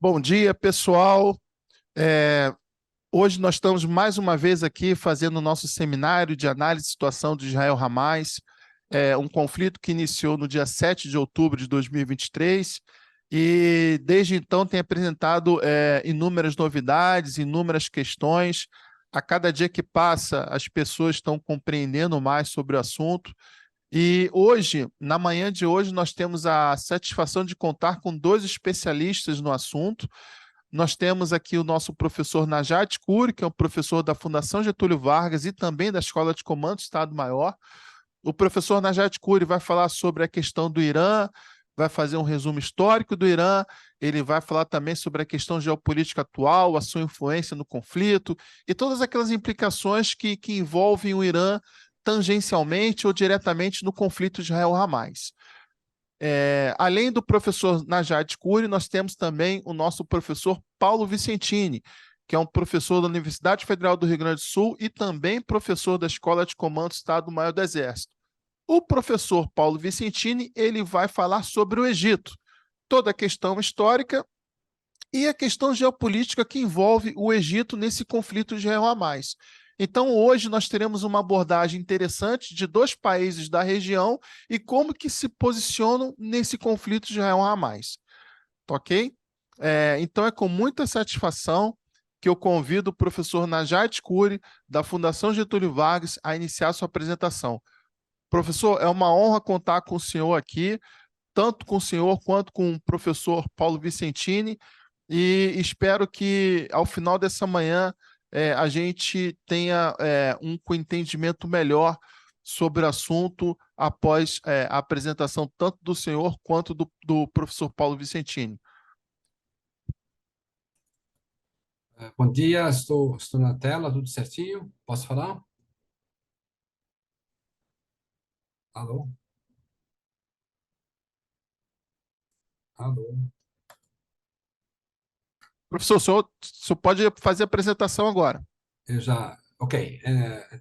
Bom dia, pessoal. É, Hoje nós estamos mais uma vez aqui fazendo o nosso seminário de análise de situação de Israel-Hamas, um conflito que iniciou no dia 7 de outubro de 2023 e desde então tem apresentado inúmeras novidades, inúmeras questões. A cada dia que passa, as pessoas estão compreendendo mais sobre o assunto. E hoje, na manhã de hoje, nós temos a satisfação de contar com dois especialistas no assunto. Nós temos aqui o nosso professor Najat Kuri, que é um professor da Fundação Getúlio Vargas e também da Escola de Comando do Estado-Maior. O professor Najat Kuri vai falar sobre a questão do Irã, vai fazer um resumo histórico do Irã, ele vai falar também sobre a questão geopolítica atual, a sua influência no conflito e todas aquelas implicações que envolvem o Irã tangencialmente ou diretamente no conflito Israel-Hamas. Além do professor Najat Kuri, nós temos também o nosso professor Paulo Vicentini, que é um professor da Universidade Federal do Rio Grande do Sul e também professor da Escola de Comando do Estado-Maior do Exército. O professor Paulo Vicentini, ele vai falar sobre o Egito, toda a questão histórica e a questão geopolítica que envolve o Egito nesse conflito de Israel-Hamas. Então, hoje nós teremos uma abordagem interessante de dois países da região e como que se posicionam nesse conflito de Israel-Hamas. Tá ok? Então, é com muita satisfação que eu convido o professor Najat Kuri, da Fundação Getúlio Vargas, a iniciar sua apresentação. Professor, é uma honra contar com o senhor aqui, tanto com o senhor quanto com o professor Paulo Vicentini, e espero que ao final dessa manhã a gente tenha um entendimento melhor sobre o assunto após a apresentação tanto do senhor quanto do professor Paulo Vicentini. Bom dia, estou na tela, tudo certinho? Posso falar? Alô? Alô? Professor, o senhor pode fazer a apresentação agora. Eu já, ok.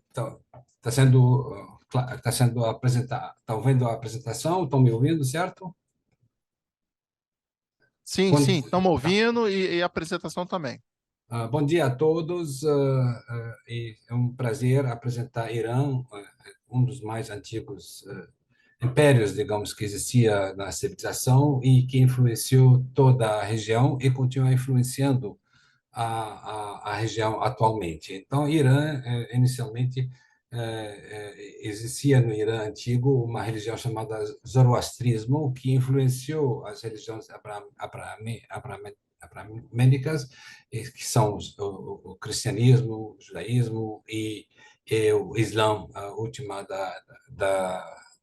Então, está sendo apresentado. Estão vendo a apresentação? Estão me ouvindo, certo? Sim, Bom, sim, estamos tá. ouvindo e a apresentação também. Bom dia a todos. E é um prazer apresentar Irã, um dos mais antigos impérios, digamos, que existia na civilização e que influenciou toda a região e continua influenciando a região atualmente. Então, Irã, inicialmente, existia no Irã antigo uma religião chamada Zoroastrismo, que influenciou as religiões abraâmicas, que são o cristianismo, o judaísmo e o Islã, a última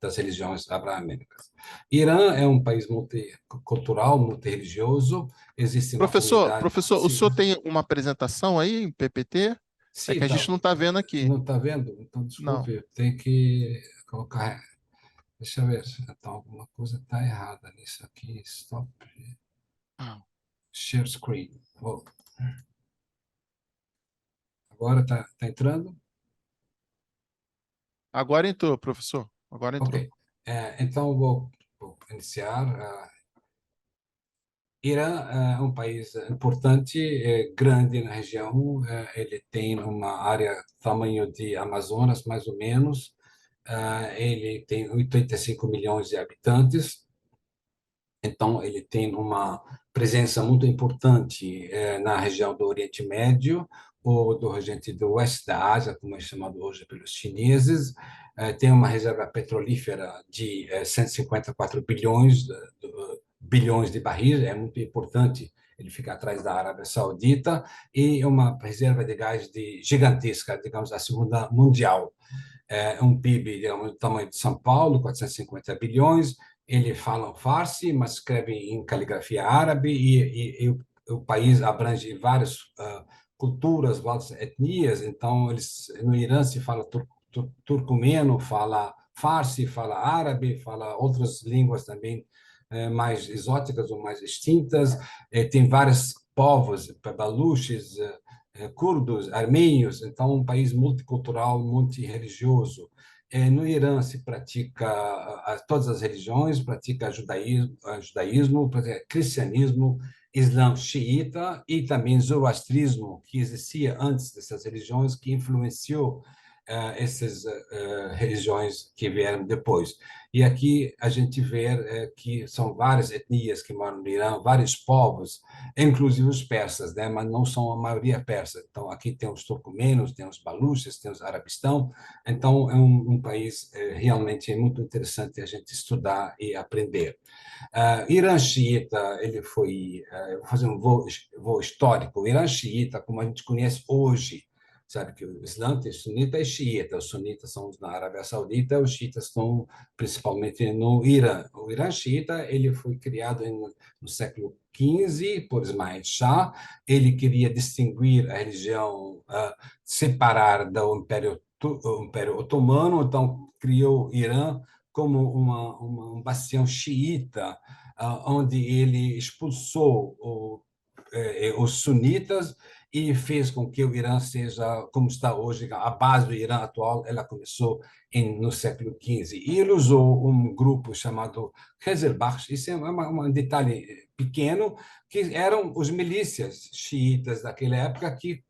das religiões abraâmicas. Irã é um país multicultural, multirreligioso, existe uma comunidade. Professor, o Sim, senhor tem uma apresentação aí em PPT? É que sim, a gente tá. não está vendo aqui. Não está vendo? Então, Não. desculpe, tem que colocar. Deixa eu ver. Então, alguma coisa está errada nisso aqui. Stop share screen. Oh, agora está entrando? Agora entrou, professor. Agora entrou. Ok. Então, vou iniciar. Irã é um país importante, grande na região. Ele tem uma área tamanho de Amazonas, mais ou menos. Ele tem 85 milhões de habitantes. Então, ele tem uma presença muito importante na região do Oriente Médio, ou do regente do Oeste da Ásia, como é chamado hoje pelos chineses. Tem uma reserva petrolífera de 154 bilhões de barris, é muito importante, ele fica atrás da Arábia Saudita, e uma reserva de gás gigantesca, digamos, a segunda mundial. Um PIB, digamos, do tamanho de São Paulo, 450 bilhões. Ele fala farsi, mas escreve em caligrafia árabe, e o país abrange várias culturas, várias etnias. Então, no Irã se fala turcomeno, fala farsi, fala árabe, fala outras línguas também mais exóticas ou mais extintas. Tem vários povos, baluches, curdos, armênios. Então, um país multicultural, multirreligioso. No Irã se pratica todas as religiões, pratica judaísmo, cristianismo Islã xiita e também zoroastrismo, que existia antes dessas religiões, que influenciou essas religiões que vieram depois. E aqui a gente vê que são várias etnias que moram no Irã, vários povos, inclusive os persas, né? Mas não são a maioria persa. Então, aqui tem os turcomenos, tem os baluches, tem os arabistão. Então, é um país realmente muito interessante a gente estudar e aprender. Irã xiita, ele foi, vou fazer um voo histórico, o Irã xiita, como a gente conhece hoje, sabe que o Islã tem sunita e xiita, os sunitas são os na Arábia Saudita, os xiitas estão principalmente no Irã. O Irã xiita, ele foi criado no século XV por Ismail Shah, ele queria distinguir a religião, separar do o Império Otomano, então criou o Irã como um bastião xiita, onde ele expulsou os sunitas e fez com que o Irã seja como está hoje. A base do Irã atual ela começou no século XV. E ele usou um grupo chamado Hezbollah, isso é um detalhe pequeno, que eram os milícias xiitas daquela época que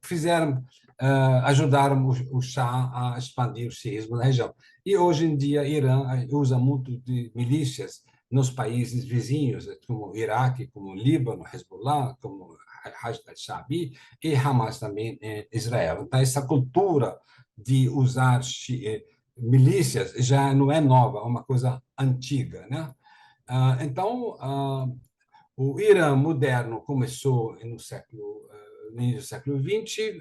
ajudaram o Shah a expandir o xiismo na região. E hoje em dia, Irã usa muito de milícias nos países vizinhos, como o Iraque, como o Líbano, Hezbollah, como Hashd al-Shaabi e Hamas também em Israel. Então, essa cultura de usar milícias já não é nova, é uma coisa antiga, né? Então, o Irã moderno começou no início do século XX.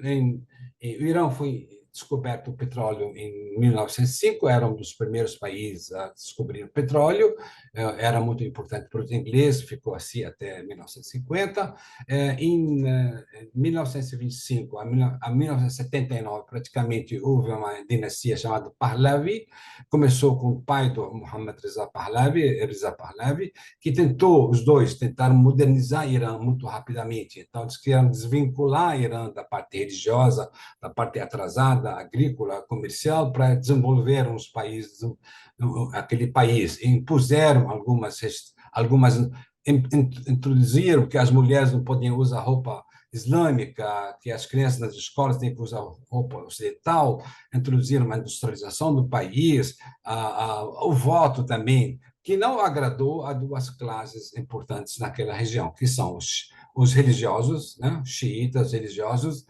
O Irã foi descoberto o petróleo em 1905, era um dos primeiros países a descobrir o petróleo, era muito importante para os ingleses, ficou assim até 1950. Em 1925 a 1979, praticamente, houve uma dinastia chamada Pahlavi, começou com o pai do Mohammad Reza Pahlavi, que os dois tentaram modernizar Irã muito rapidamente. Então, eles queriam desvincular Irã da parte religiosa, da parte atrasada, agrícola, comercial, para desenvolver uns países, aquele país. E impuseram introduziram que as mulheres não podiam usar roupa islâmica, que as crianças nas escolas têm que usar roupa ocidental, introduziram uma industrialização do país, o voto também, que não agradou a duas classes importantes naquela região, que são os religiosos, né, xiitas religiosos,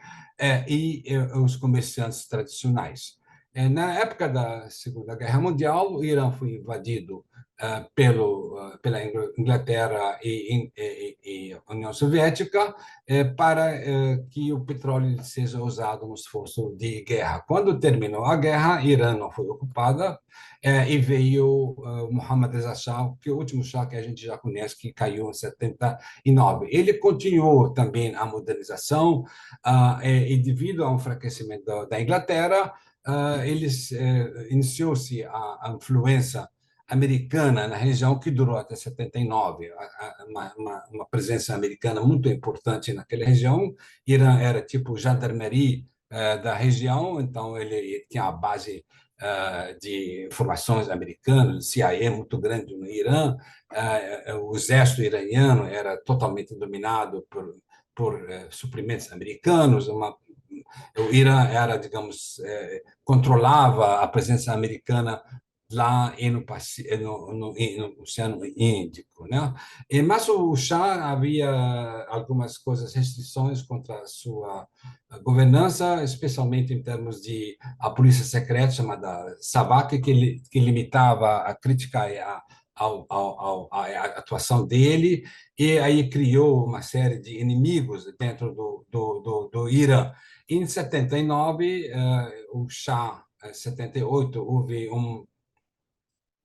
os comerciantes tradicionais. Na época da Segunda Guerra Mundial, o Irã foi invadido pela Inglaterra e União Soviética para que o petróleo seja usado no esforço de guerra. Quando terminou a guerra, Irã não foi ocupada e veio Mohammad Reza Shah, que é o último Shah que a gente já conhece, que caiu em 79. Ele continuou também a modernização e devido ao enfraquecimento da Inglaterra, iniciou-se a influência americana na região, que durou até 79, uma presença americana muito importante naquela região. Irã era tipo gendarmerie da região, então ele tinha a base de informações americanas, CIA muito grande no Irã. O exército iraniano era totalmente dominado por suprimentos americanos. O Irã era, digamos, controlava a presença americana lá no Oceano Índico, né? Mas o Shah havia algumas restrições contra a sua governança, especialmente em termos de a polícia secreta chamada SAVAK, que limitava a crítica à atuação dele, e aí criou uma série de inimigos dentro do Irã. Em 79, o Shah, 78, houve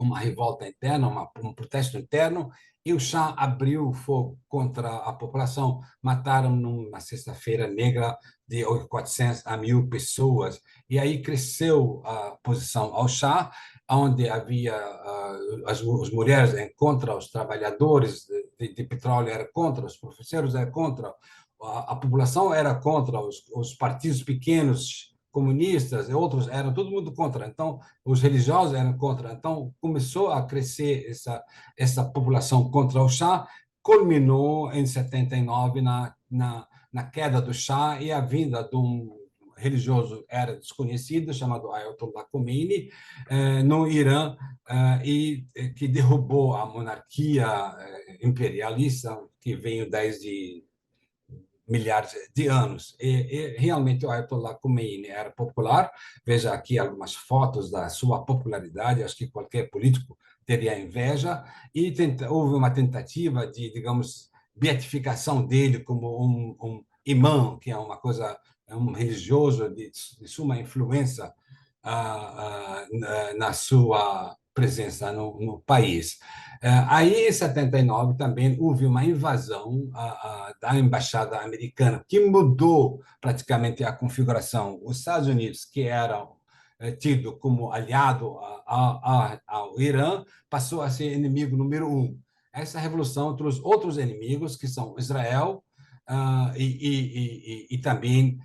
uma revolta interna, um protesto interno, e o Shah abriu fogo contra a população. Mataram numa sexta-feira negra de 400 a 1.000 pessoas. E aí cresceu a oposição ao Shah, onde havia as mulheres contra os trabalhadores de petróleo, era contra os professores, era contra a população, era contra os partidos pequenos comunistas e outros, eram todo mundo contra. Então, os religiosos eram contra. Então, começou a crescer essa população contra o Shah, culminou em 79 na queda do Shah e a vinda de um religioso era desconhecido chamado Ayatollah Khomeini no Irã e que derrubou a monarquia imperialista que veio desde milhares de anos. E realmente o Ayatollah Khomeini era popular. Veja aqui algumas fotos da sua popularidade, acho que qualquer político teria inveja. E houve uma tentativa de, digamos, beatificação dele como um imã, que é uma coisa, é um religioso de suma influência na sua presença no país. Aí, em 79, também houve uma invasão da embaixada americana, que mudou praticamente a configuração. Os Estados Unidos, que eram tido como aliado ao Irã, passou a ser inimigo número um. Essa revolução trouxe outros inimigos, que são Israel, e também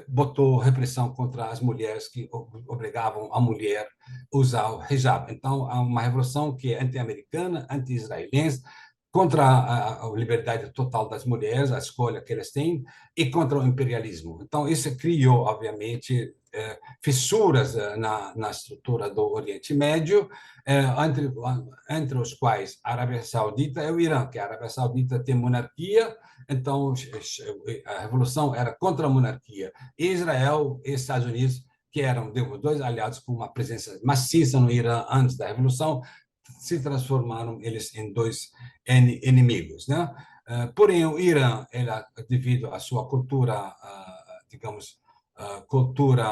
botou repressão contra as mulheres, que obrigavam a mulher a usar o hijab. Então, há uma revolução que é anti-americana, anti-israelense, contra a liberdade total das mulheres, a escolha que elas têm, e contra o imperialismo. Então, isso criou, obviamente, fissuras na estrutura do Oriente Médio, entre os quais a Arábia Saudita e o Irã, que a Arábia Saudita tem monarquia, então a revolução era contra a monarquia. E Israel e Estados Unidos, que eram dois aliados com uma presença maciça no Irã antes da revolução, se transformaram eles em dois inimigos, né? Porém, o Irã, devido à sua cultura, digamos, cultura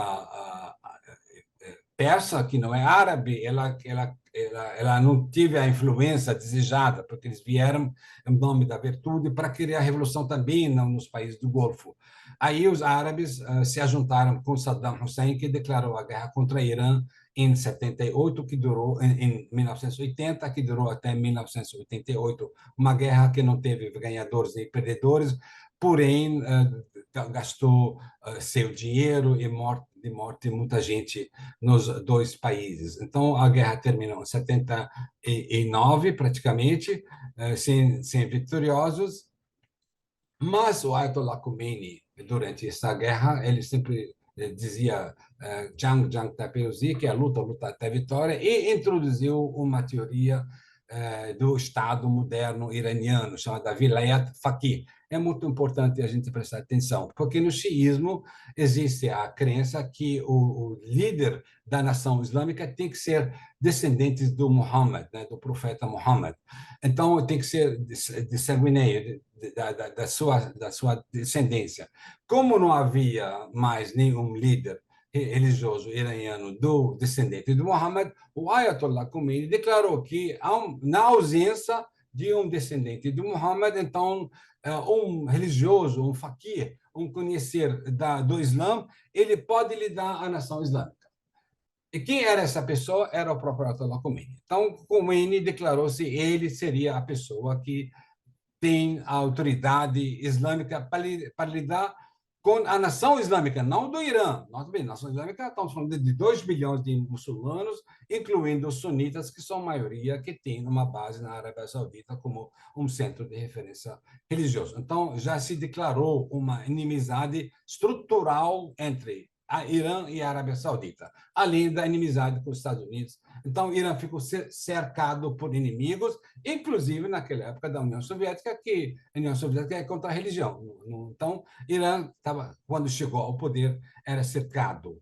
persa, que não é árabe, ela não teve a influência desejada, porque eles vieram em nome da virtude para criar a revolução também nos países do Golfo. Aí os árabes se juntaram com Saddam Hussein, que declarou a guerra contra o Irã em 78, que durou em 1980, que durou até 1988, uma guerra que não teve ganhadores e perdedores, porém gastou seu dinheiro e de morte muita gente nos dois países. Então, a guerra terminou em 79, praticamente, sem vitoriosos, mas o Ayatollah Khomeini, durante essa guerra, ele sempre dizia Jang Jang Taperozi, que é a luta até a vitória, e introduziu uma teoria do Estado moderno iraniano, chamada Vilayat Faqih. É muito importante a gente prestar atenção, porque no xiismo existe a crença que o líder da nação islâmica tem que ser descendente do Muhammad, né, do profeta Muhammad. Então, tem que ser de sanguíneo, da sua descendência. Como não havia mais nenhum líder religioso iraniano do descendente de Muhammad, o Ayatollah Khomeini declarou que, na ausência de um descendente de Muhammad, então, um religioso, um faqih, um conhecer do Islã, ele pode lidar à nação islâmica. E quem era essa pessoa? Era o próprio Ayatollah Khomeini. Então, Khomeini declarou-se ele seria a pessoa que tem a autoridade islâmica para lidar com a nação islâmica, não do Irã. Nós bem, nação islâmica, estamos falando de 2 bilhões de muçulmanos, incluindo os sunitas, que são a maioria que tem uma base na Arábia Saudita como um centro de referência religioso. Então, já se declarou uma inimizade estrutural entre a Irã e a Arábia Saudita, além da inimizade com os Estados Unidos. Então, o Irã ficou cercado por inimigos, inclusive naquela época da União Soviética, que a União Soviética é contra a religião. Então, Irã quando chegou ao poder, era cercado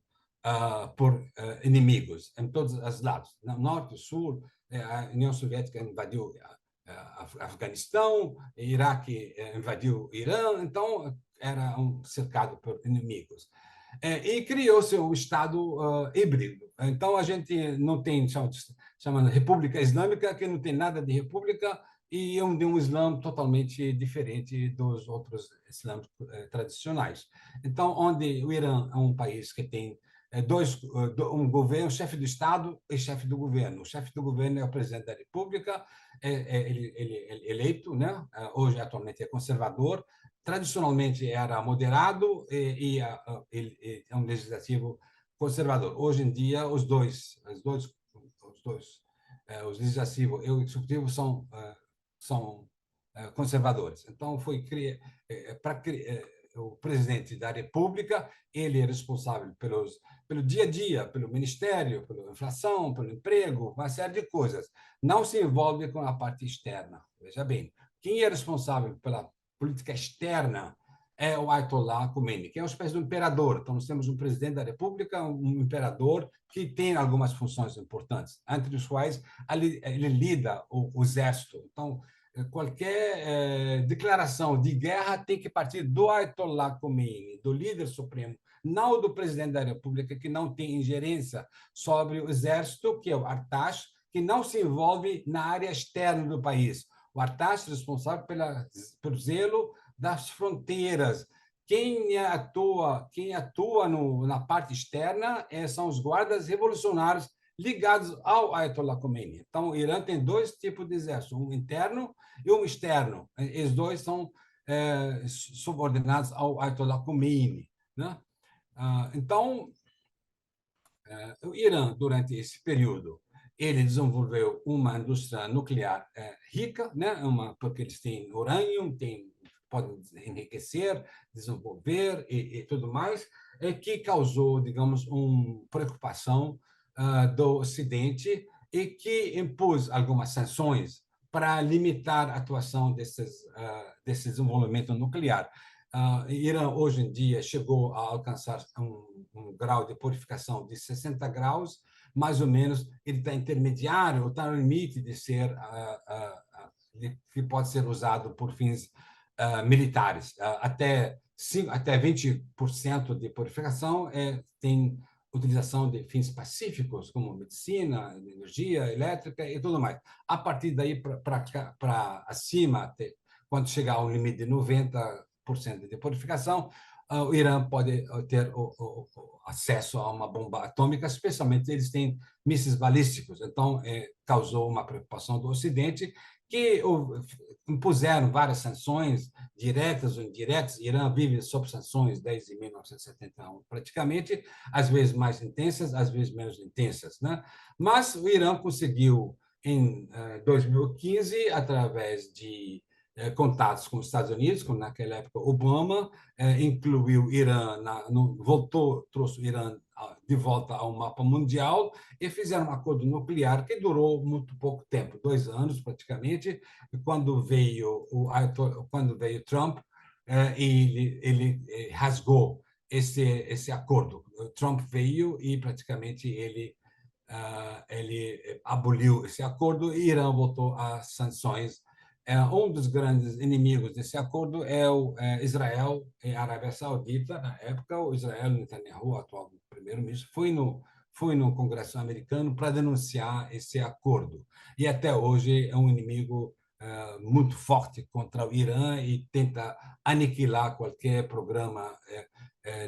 por inimigos em todos os lados, no norte, sul. A União Soviética invadiu Afeganistão, Iraque invadiu Irã, então era cercado por inimigos. E criou-se um Estado híbrido. Então, a gente não tem, chamada República Islâmica, que não tem nada de república, e de um Islã totalmente diferente dos outros islãs tradicionais. Então, onde o Irã é um país que tem um governo, chefe do Estado e chefe do governo. O chefe do governo é o presidente da República, ele é eleito, né? Hoje, atualmente, é conservador, tradicionalmente era moderado e é um legislativo conservador. Hoje em dia, os dois, os legislativos e o executivo são conservadores. Então, para o presidente da República, ele é responsável pelo dia a dia, pelo ministério, pela inflação, pelo emprego, uma série de coisas. Não se envolve com a parte externa. Veja bem, quem é responsável pela política externa é o Ayatollah Khomeini, que é uma espécie de um imperador. Então, nós temos um presidente da República, um imperador, que tem algumas funções importantes, entre as quais ele lida o exército. Então, qualquer declaração de guerra tem que partir do Ayatollah Khomeini, do líder supremo, não do presidente da República, que não tem ingerência sobre o exército, que é o Artax, que não se envolve na área externa do país. O Artax é responsável pelo zelo das fronteiras. Quem atua na parte externa são os guardas revolucionários ligados ao Ayatollah Khomeini. Então, o Irã tem dois tipos de exército, um interno e um externo. Os dois são subordinados ao Ayatollah Khomeini, né? Então, o Irã, durante esse período, ele desenvolveu uma indústria nuclear rica, né? Porque eles têm urânio, podem enriquecer, desenvolver e tudo mais, que causou, digamos, uma preocupação do Ocidente e que impôs algumas sanções para limitar a atuação desse desenvolvimento nuclear. Irã, hoje em dia, chegou a alcançar um grau de purificação de 60 graus, mais ou menos, ele está intermediário, está no limite de ser, que pode ser usado por fins militares. Até 20% de purificação tem utilização de fins pacíficos, como medicina, energia elétrica e tudo mais. A partir daí, para acima, quando chegar ao limite de 90% de purificação, o Irã pode ter o acesso a uma bomba atômica, especialmente eles têm mísseis balísticos. Então, causou uma preocupação do Ocidente, que impuseram várias sanções diretas ou indiretas. O Irã vive sob sanções desde 1971, praticamente, às vezes mais intensas, às vezes menos intensas, né? Mas o Irã conseguiu, em 2015, através de contatos com os Estados Unidos, como naquela época Obama, incluiu o Irã, trouxe o Irã de volta ao mapa mundial e fizeram um acordo nuclear que durou muito pouco tempo, 2 anos praticamente, quando veio Trump, ele rasgou esse acordo. O Trump veio e praticamente ele aboliu esse acordo e Irã voltou às sanções. Um dos grandes inimigos desse acordo é Israel e a Arábia Saudita. Na época, o Israel Netanyahu, atual primeiro-ministro, foi no Congresso americano para denunciar esse acordo. E até hoje é um inimigo muito forte contra o Irã e tenta aniquilar qualquer programa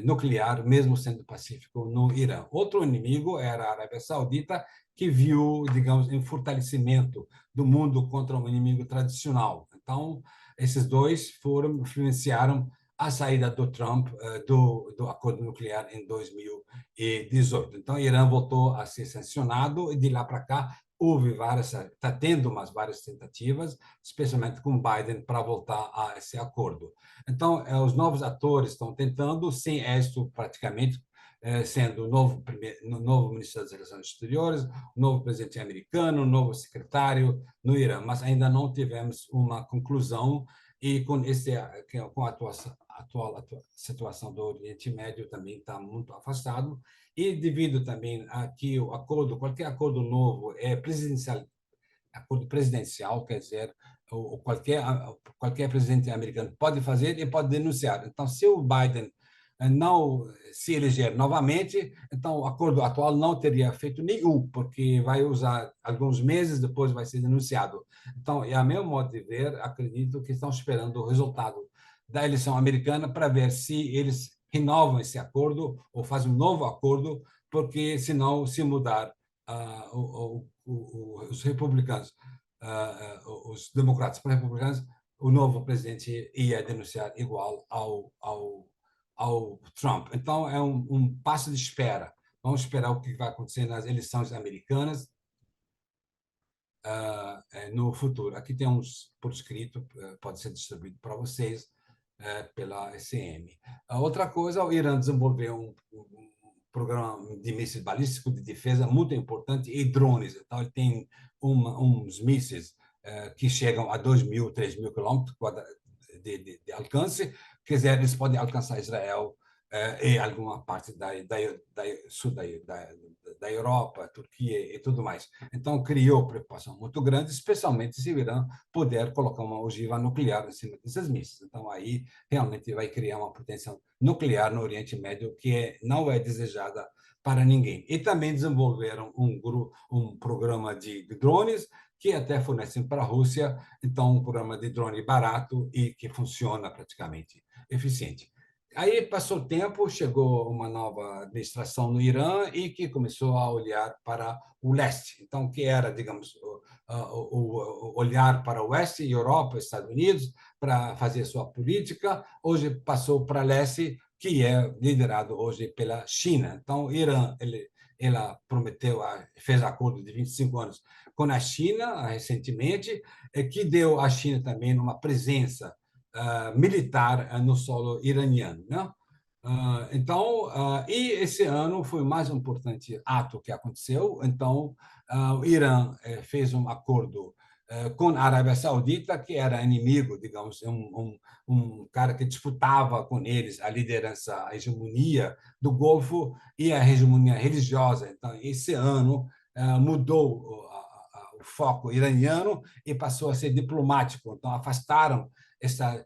nuclear, mesmo sendo pacífico, no Irã. Outro inimigo era a Arábia Saudita, que viu, digamos, um fortalecimento do mundo contra um inimigo tradicional. Então, esses dois influenciaram a saída do Trump do acordo nuclear em 2018. Então, o Irã voltou a ser sancionado e de lá para cá está tendo várias tentativas, especialmente com Biden, para voltar a esse acordo. Então, os novos atores estão tentando, sem êxito praticamente, sendo o novo ministro das Relações Exteriores, o novo presidente americano, o novo secretário no Irã, mas ainda não tivemos uma conclusão e com a atual situação do Oriente Médio também está muito afastado e devido também a que qualquer acordo novo é acordo presidencial, quer dizer, qualquer presidente americano pode fazer e pode denunciar. Então, se o Biden não se eleger novamente, então o acordo atual não teria feito nenhum, porque vai usar alguns meses, depois vai ser denunciado. Então, a meu modo de ver, acredito que estão esperando o resultado da eleição americana para ver se eles renovam esse acordo ou fazem um novo acordo, porque senão, se mudar os republicanos, os democratas para republicanos, o novo presidente ia denunciar igual ao Trump. Então, é um passo de espera. Vamos esperar o que vai acontecer nas eleições americanas. no futuro. Aqui tem uns por escrito, pode ser distribuído para vocês pela SM. A outra coisa, o Irã desenvolveu um programa de mísseis balísticos de defesa muito importante e drones. Então, ele tem uns mísseis que chegam a 2.000, 3.000 quilômetros de alcance. Quer dizer, eles podem alcançar Israel e alguma parte sul da Europa, Turquia e tudo mais. Então, criou preocupação muito grande, especialmente se o Irã puder colocar uma ogiva nuclear em cima desses mísseis. Então, aí realmente vai criar uma potência nuclear no Oriente Médio que não é desejada para ninguém. E também desenvolveram um programa de drones que até fornecem para a Rússia, então um programa de drone barato e que funciona praticamente eficiente. Aí passou o tempo, chegou uma nova administração no Irã e que começou a olhar para o leste. Então, que era, digamos, o olhar para o oeste, Europa, Estados Unidos, para fazer sua política. Hoje passou para leste, que é liderado hoje pela China. Então, o Irã, ela prometeu, fez acordo de 25 anos com a China recentemente, que deu à China também uma presença militar no solo iraniano, né? Então, e esse ano foi o mais importante ato que aconteceu. Então, o Irã fez um acordo com a Arábia Saudita, que era inimigo, digamos, um cara que disputava com eles a liderança, a hegemonia do Golfo e a hegemonia religiosa. Então, esse ano mudou o foco iraniano e passou a ser diplomático. Então, afastaram essa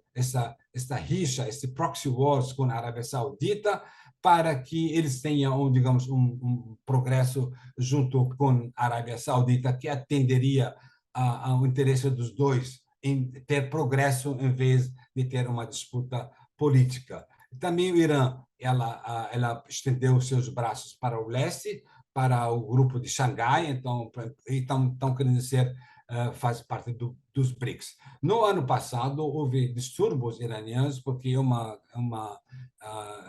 rixa, esse proxy wars com a Arábia Saudita, para que eles tenham, digamos, um progresso junto com a Arábia Saudita que atenderia ao interesse dos dois em ter progresso em vez de ter uma disputa política. Também o Irã, ela estendeu seus braços para o leste, para o grupo de Xangai, então estão querendo ser faz parte dos BRICS. No ano passado, houve distúrbios iranianos porque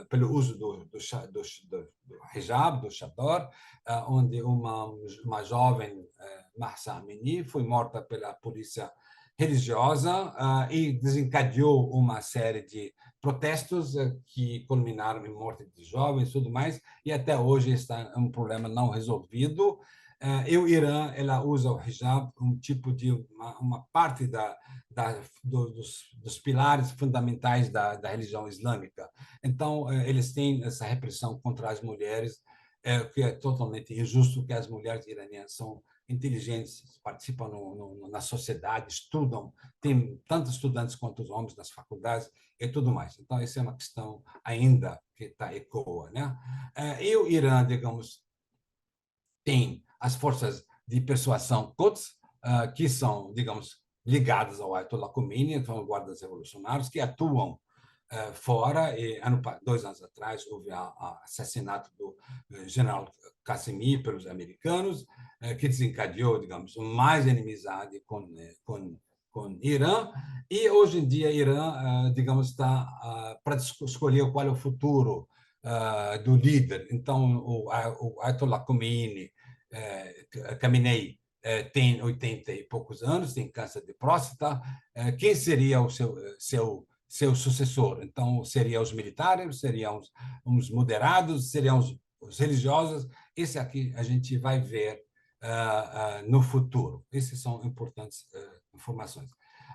pelo uso do hijab, do chador, onde uma jovem, Mahsa Amini, foi morta pela polícia religiosa e desencadeou uma série de protestos que culminaram em morte de jovens e tudo mais, e até hoje está um problema não resolvido. E o Irã, ela usa o hijab um tipo de uma parte dos pilares fundamentais da religião islâmica. Então, eles têm essa repressão contra as mulheres, que é totalmente injusto, que as mulheres iranianas são inteligentes, participam na sociedade, estudam, tem tanto estudantes quanto os homens nas faculdades e tudo mais. Então, essa é uma questão ainda que está ecoa, né? E o Irã, digamos, tem as forças de persuasão Quds, que são, digamos, ligadas ao Ayatollah Khomeini, são guardas revolucionários que atuam fora. E 2 anos atrás houve o assassinato do general Qasemi pelos americanos, que desencadeou, digamos, mais inimizade com Irã. E hoje em dia Irã, digamos, está para escolher qual é o futuro do líder. Então, o Ayatollah Khomeini, Khamenei, tem 80 e poucos anos, tem câncer de próstata. Quem seria o seu sucessor? Então, seriam os militares, seriam os moderados, seriam os religiosos? Esse aqui a gente vai ver no futuro. Essas são importantes informações.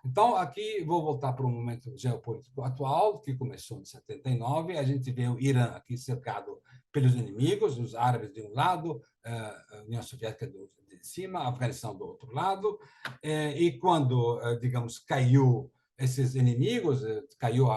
Então, aqui vou voltar para o momento geopolítico atual, que começou em 79. A gente vê o Irã aqui cercado pelos inimigos, os árabes de um lado, a União Soviética de cima, a Afeganistão do outro lado. E quando, digamos, caiu esses inimigos, caiu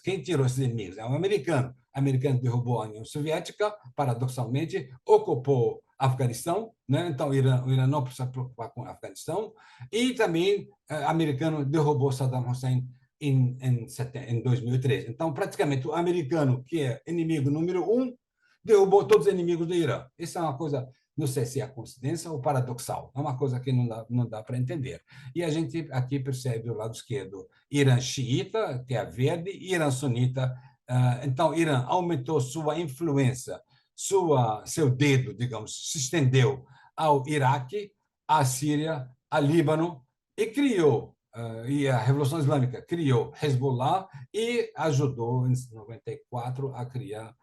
quem tirou esses inimigos? É um americano. O americano derrubou a União Soviética, paradoxalmente, ocupou Afeganistão, né? Então o Irã não precisa se preocupar com o Afeganistão, e também o americano derrubou Saddam Hussein em 2013. Então, praticamente, o americano, que é inimigo número 1, derrubou todos os inimigos do Irã. Isso é uma coisa, não sei se é coincidência ou paradoxal, é uma coisa que não dá para entender. E a gente aqui percebe o lado esquerdo, Irã xiita, que é verde, e Irã sunita. Então, Irã aumentou sua influência, seu dedo, digamos, se estendeu ao Iraque, a Síria, a Líbano, e criou, e a Revolução Islâmica criou Hezbollah e ajudou, em 94, a criar,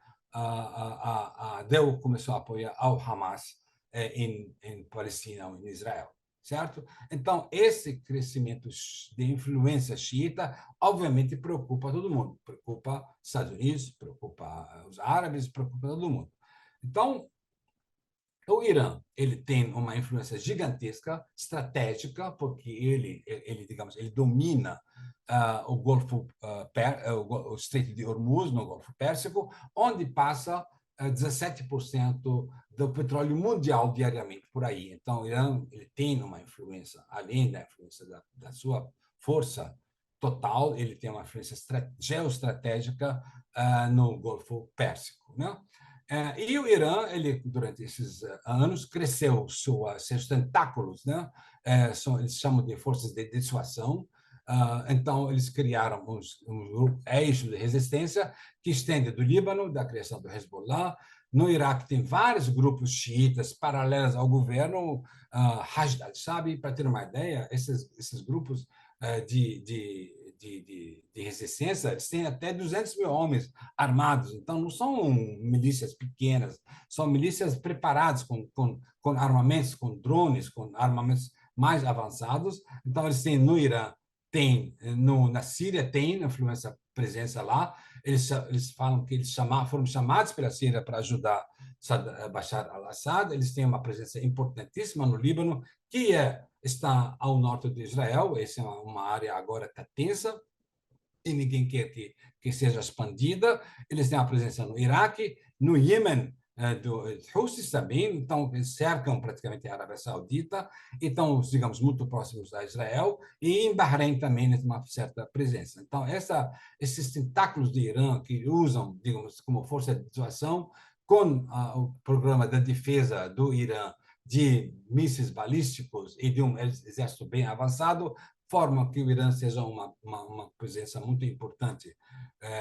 começou a apoiar ao Hamas em Palestina ou em Israel. Certo? Então, esse crescimento de influência xiita, obviamente, preocupa todo mundo. Preocupa os Estados Unidos, preocupa os árabes, preocupa todo mundo. Então, o Irã, ele tem uma influência gigantesca, estratégica, porque digamos, ele domina o Golfo, o Estreito de Hormuz, no Golfo Pérsico, onde passa 17% do petróleo mundial diariamente por aí. Então, o Irã ele tem uma influência, além da influência da sua força total, ele tem uma influência geoestratégica no Golfo Pérsico, né? E o Irã, ele durante esses anos cresceu seus tentáculos, né? Eles chamam de forças de dissuasão. Então eles criaram um eixo de resistência que estende do Líbano, da criação do Hezbollah. No Iraque tem vários grupos xiitas paralelos ao governo Hashd al-Shaabi. Para ter uma ideia, esses grupos de resistência, eles têm até 200 mil homens armados. Então, não são milícias pequenas, são milícias preparadas com armamentos, com drones, com armamentos mais avançados. Então, eles têm no Irã, na Síria, tem influência, presença lá. Eles falam que eles foram chamados pela Síria para ajudar Bashar al-Assad. Eles têm uma presença importantíssima no Líbano, que está ao norte de Israel. Essa é uma área agora que está tensa e ninguém quer que seja expandida. Eles têm a presença no Iraque, no Iêmen, dos Houthis também, então eles cercam praticamente a Arábia Saudita e estão, digamos, muito próximos a Israel, e em Bahrein também tem uma certa presença. Então, esses tentáculos de Irã que usam, digamos, como força de dissuasão, com o programa de defesa do Irã de mísseis balísticos e de um exército bem avançado, forma que o Irã seja uma presença muito importante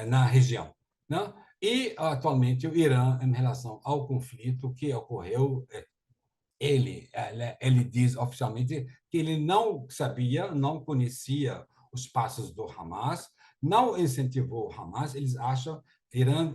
na região, né? E, atualmente, o Irã, em relação ao conflito que ocorreu, ele diz oficialmente que ele não sabia, não conhecia os passos do Hamas, não incentivou o Hamas. Eles acham, Irã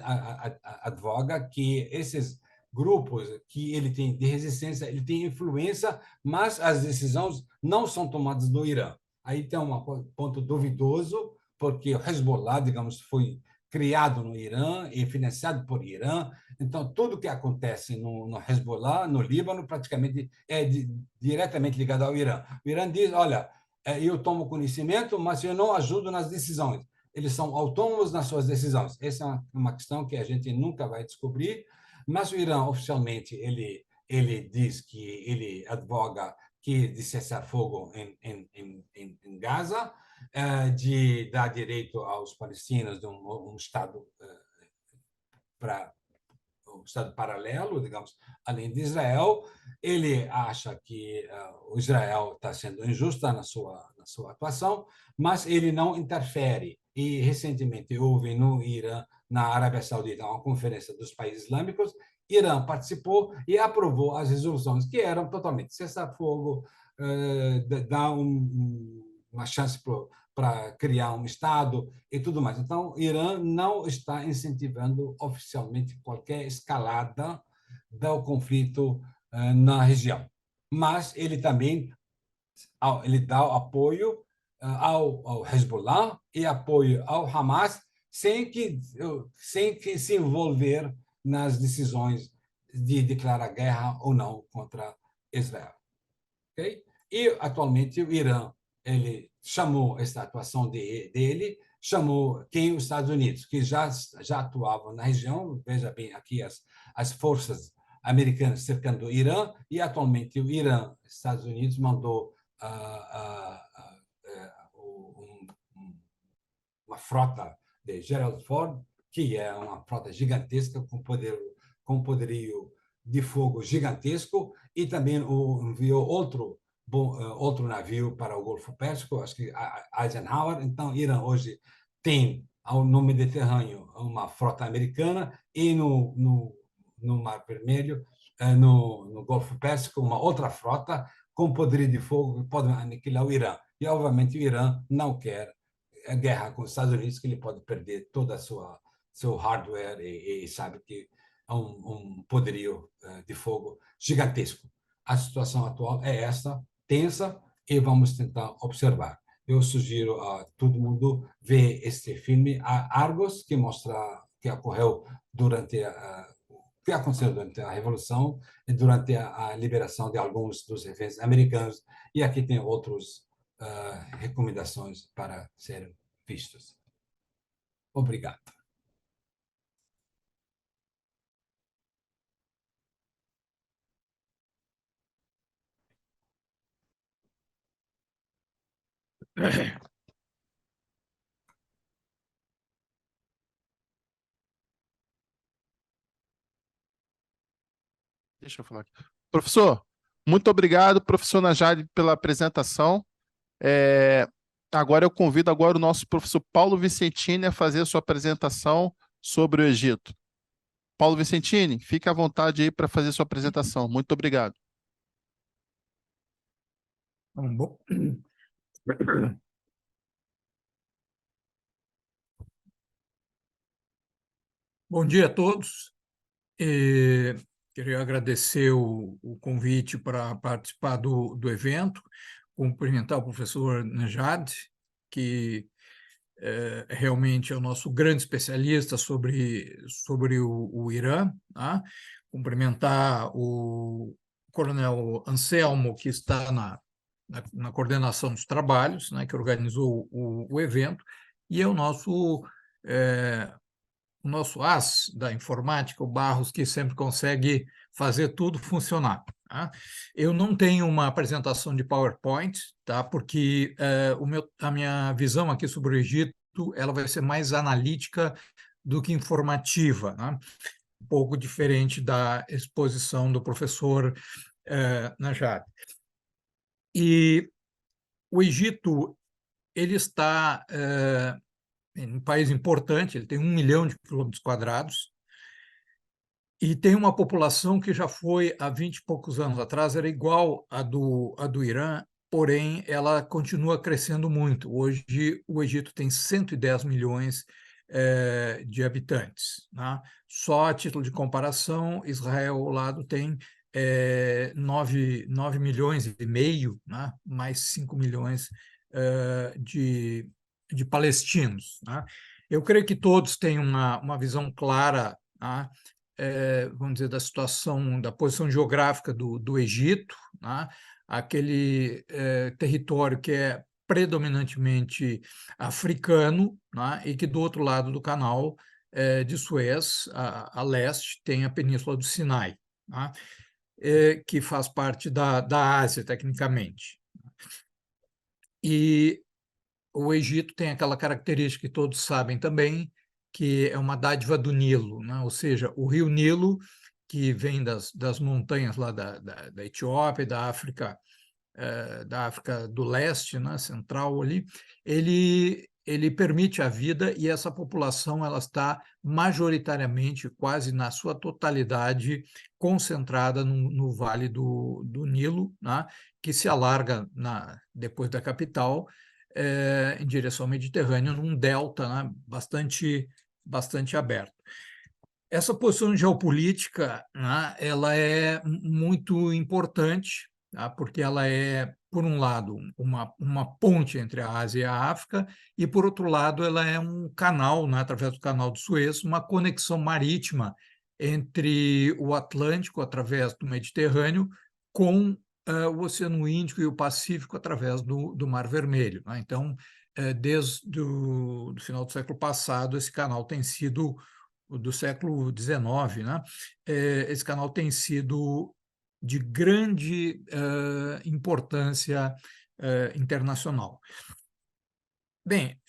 advoga que esses grupos que ele tem de resistência, ele tem influência, mas as decisões não são tomadas no Irã. Aí tem um ponto duvidoso, porque o Hezbollah, digamos, foi criado no Irã e financiado por Irã. Então, tudo que acontece no Hezbollah, no Líbano, praticamente é diretamente ligado ao Irã. O Irã diz, olha, eu tomo conhecimento, mas eu não ajudo nas decisões. Eles são autônomos nas suas decisões. Essa é uma questão que a gente nunca vai descobrir, mas o Irã, oficialmente, ele diz que ele advoga de cessar-fogo em Gaza, de dar direito aos palestinos de um Estado um Estado paralelo, digamos, além de Israel. Ele acha que o Israel está sendo injusta na sua atuação, mas ele não interfere. E, recentemente, houve no Irã, na Arábia Saudita, uma conferência dos países islâmicos. Irã participou e aprovou as resoluções que eram totalmente cessar-fogo, dar uma chance para criar um Estado e tudo mais. Então, o Irã não está incentivando oficialmente qualquer escalada do conflito na região. Mas ele também ele dá apoio ao Hezbollah e apoio ao Hamas sem que se envolver nas decisões de declarar guerra ou não contra Israel. Okay? E, atualmente, o Irã ele chamou essa atuação dele, chamou os Estados Unidos, que já atuavam na região. Veja bem aqui as forças americanas cercando o Irã, e, atualmente, o Irã, Estados Unidos, mandou uma frota de Gerald Ford, que é uma frota gigantesca, com poderio de fogo gigantesco, e também enviou outro navio para o Golfo Pérsico, acho que Eisenhower. Então, Irã hoje tem no Mediterrâneo uma frota americana, e no Mar Vermelho, no Golfo Pérsico, uma outra frota, com poder de fogo, podem aniquilar o Irã. E, obviamente, o Irã não quer a guerra com os Estados Unidos, que ele pode perder toda a seu hardware e sabe que é um poderio de fogo gigantesco. A situação atual é esta, tensa, e vamos tentar observar. Eu sugiro a todo mundo ver este filme, Argos, que mostra que ocorreu durante que aconteceu durante a Revolução e durante a liberação de alguns dos reféns americanos. E aqui tem outras recomendações para serem vistos. Obrigado. Deixa eu falar aqui. Professor, muito obrigado, professor Najad, pela apresentação. É, Agora eu convido agora o nosso professor Paulo Vicentini a fazer a sua apresentação sobre o Egito. Paulo Vicentini, fique à vontade aí para fazer sua apresentação. Muito obrigado. Bom, bom dia a todos. Queria agradecer o convite para participar do evento, cumprimentar o professor Nejad, que realmente é o nosso grande especialista sobre o Irã, tá? Cumprimentar o coronel Anselmo, que está na coordenação dos trabalhos, né, que organizou o evento, e é o nosso as da informática, o Barros, que sempre consegue fazer tudo funcionar. Tá? Eu não tenho uma apresentação de PowerPoint, tá? Porque a minha visão aqui sobre o Egito ela vai ser mais analítica do que informativa, né? Um pouco diferente da exposição do professor Najat. E o Egito ele está um país importante, ele tem 1 milhão de quilômetros quadrados e tem uma população que já foi, há 20 e poucos anos atrás, era igual à do Irã, porém ela continua crescendo muito. Hoje o Egito tem 110 milhões de habitantes. Né? Só a título de comparação, Israel ao lado tem 9 milhões e meio, né? Mais 5 milhões de palestinos. Né? Eu creio que todos têm uma visão clara, né? Vamos dizer, da situação, da posição geográfica do Egito, né? Aquele território que é predominantemente africano, né? E que do outro lado do canal de Suez, a leste, tem a Península do Sinai, né? Que faz parte da Ásia, tecnicamente. E o Egito tem aquela característica que todos sabem também, que é uma dádiva do Nilo, né? Ou seja, o rio Nilo, que vem das montanhas lá da Etiópia e da África do Leste, né, central ali, ele permite a vida e essa população ela está majoritariamente, quase na sua totalidade, concentrada no Vale do Nilo, né, que se alarga depois da capital, em direção ao Mediterrâneo, num delta, né, bastante aberto. Essa posição geopolítica, né, ela é muito importante, tá, porque ela é, por um lado, uma ponte entre a Ásia e a África, e, por outro lado, ela é um canal, né, através do Canal de Suez, uma conexão marítima entre o Atlântico, através do Mediterrâneo, com o Oceano Índico e o Pacífico, através do Mar Vermelho. Né? Então, desde o final do século passado, esse canal tem sido do século XIX, né? Esse canal tem sido de grande importância internacional. Bem,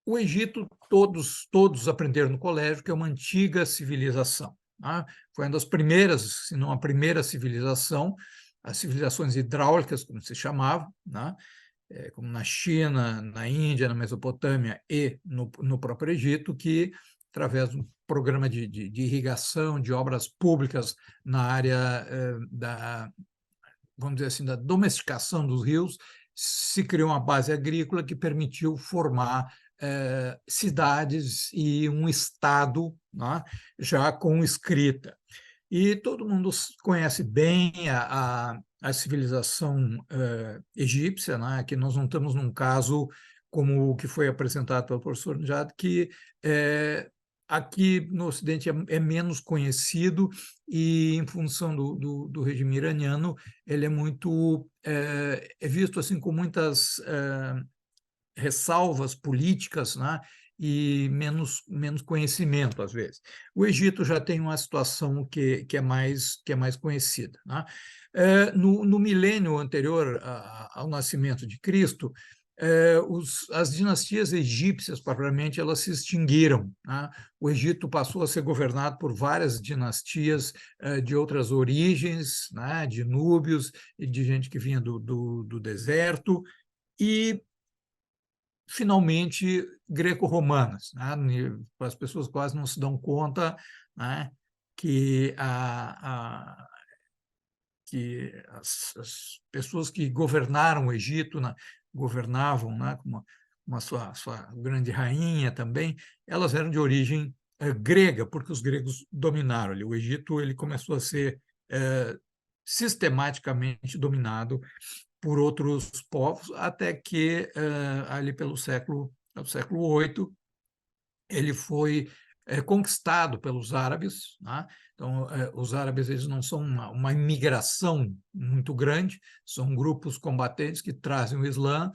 o Egito, todos aprenderam no colégio que é uma antiga civilização. Né? Foi uma das primeiras, se não a primeira civilização, as civilizações hidráulicas, como se chamava, né? Como na China, na Índia, na Mesopotâmia e no próprio Egito, que, através de um programa de irrigação, de obras públicas na área vamos dizer assim, da domesticação dos rios, se criou uma base agrícola que permitiu formar cidades e um estado, né, já com escrita. E todo mundo conhece bem a civilização egípcia, né, que nós não estamos num caso como o que foi apresentado pelo professor Nejat, que aqui no Ocidente é menos conhecido e, em função do regime iraniano, ele é muito é visto assim com muitas ressalvas políticas, né? E menos conhecimento, às vezes. O Egito já tem uma situação que é mais conhecida, né? No milênio anterior ao nascimento de Cristo, as dinastias egípcias, propriamente, elas se extinguiram, né? O Egito passou a ser governado por várias dinastias de outras origens, né? De núbios e de gente que vinha do deserto, e finalmente greco-romanas, né? As pessoas quase não se dão conta, né, que as pessoas que governaram o Egito, né, governavam, né, com uma sua grande rainha também, elas eram de origem grega, porque os gregos dominaram ali. O Egito ele começou a ser sistematicamente dominado por outros povos, até que, ali pelo século VIII, ele foi conquistado pelos árabes, né? Então, os árabes eles não são uma imigração muito grande, são grupos combatentes que trazem o Islã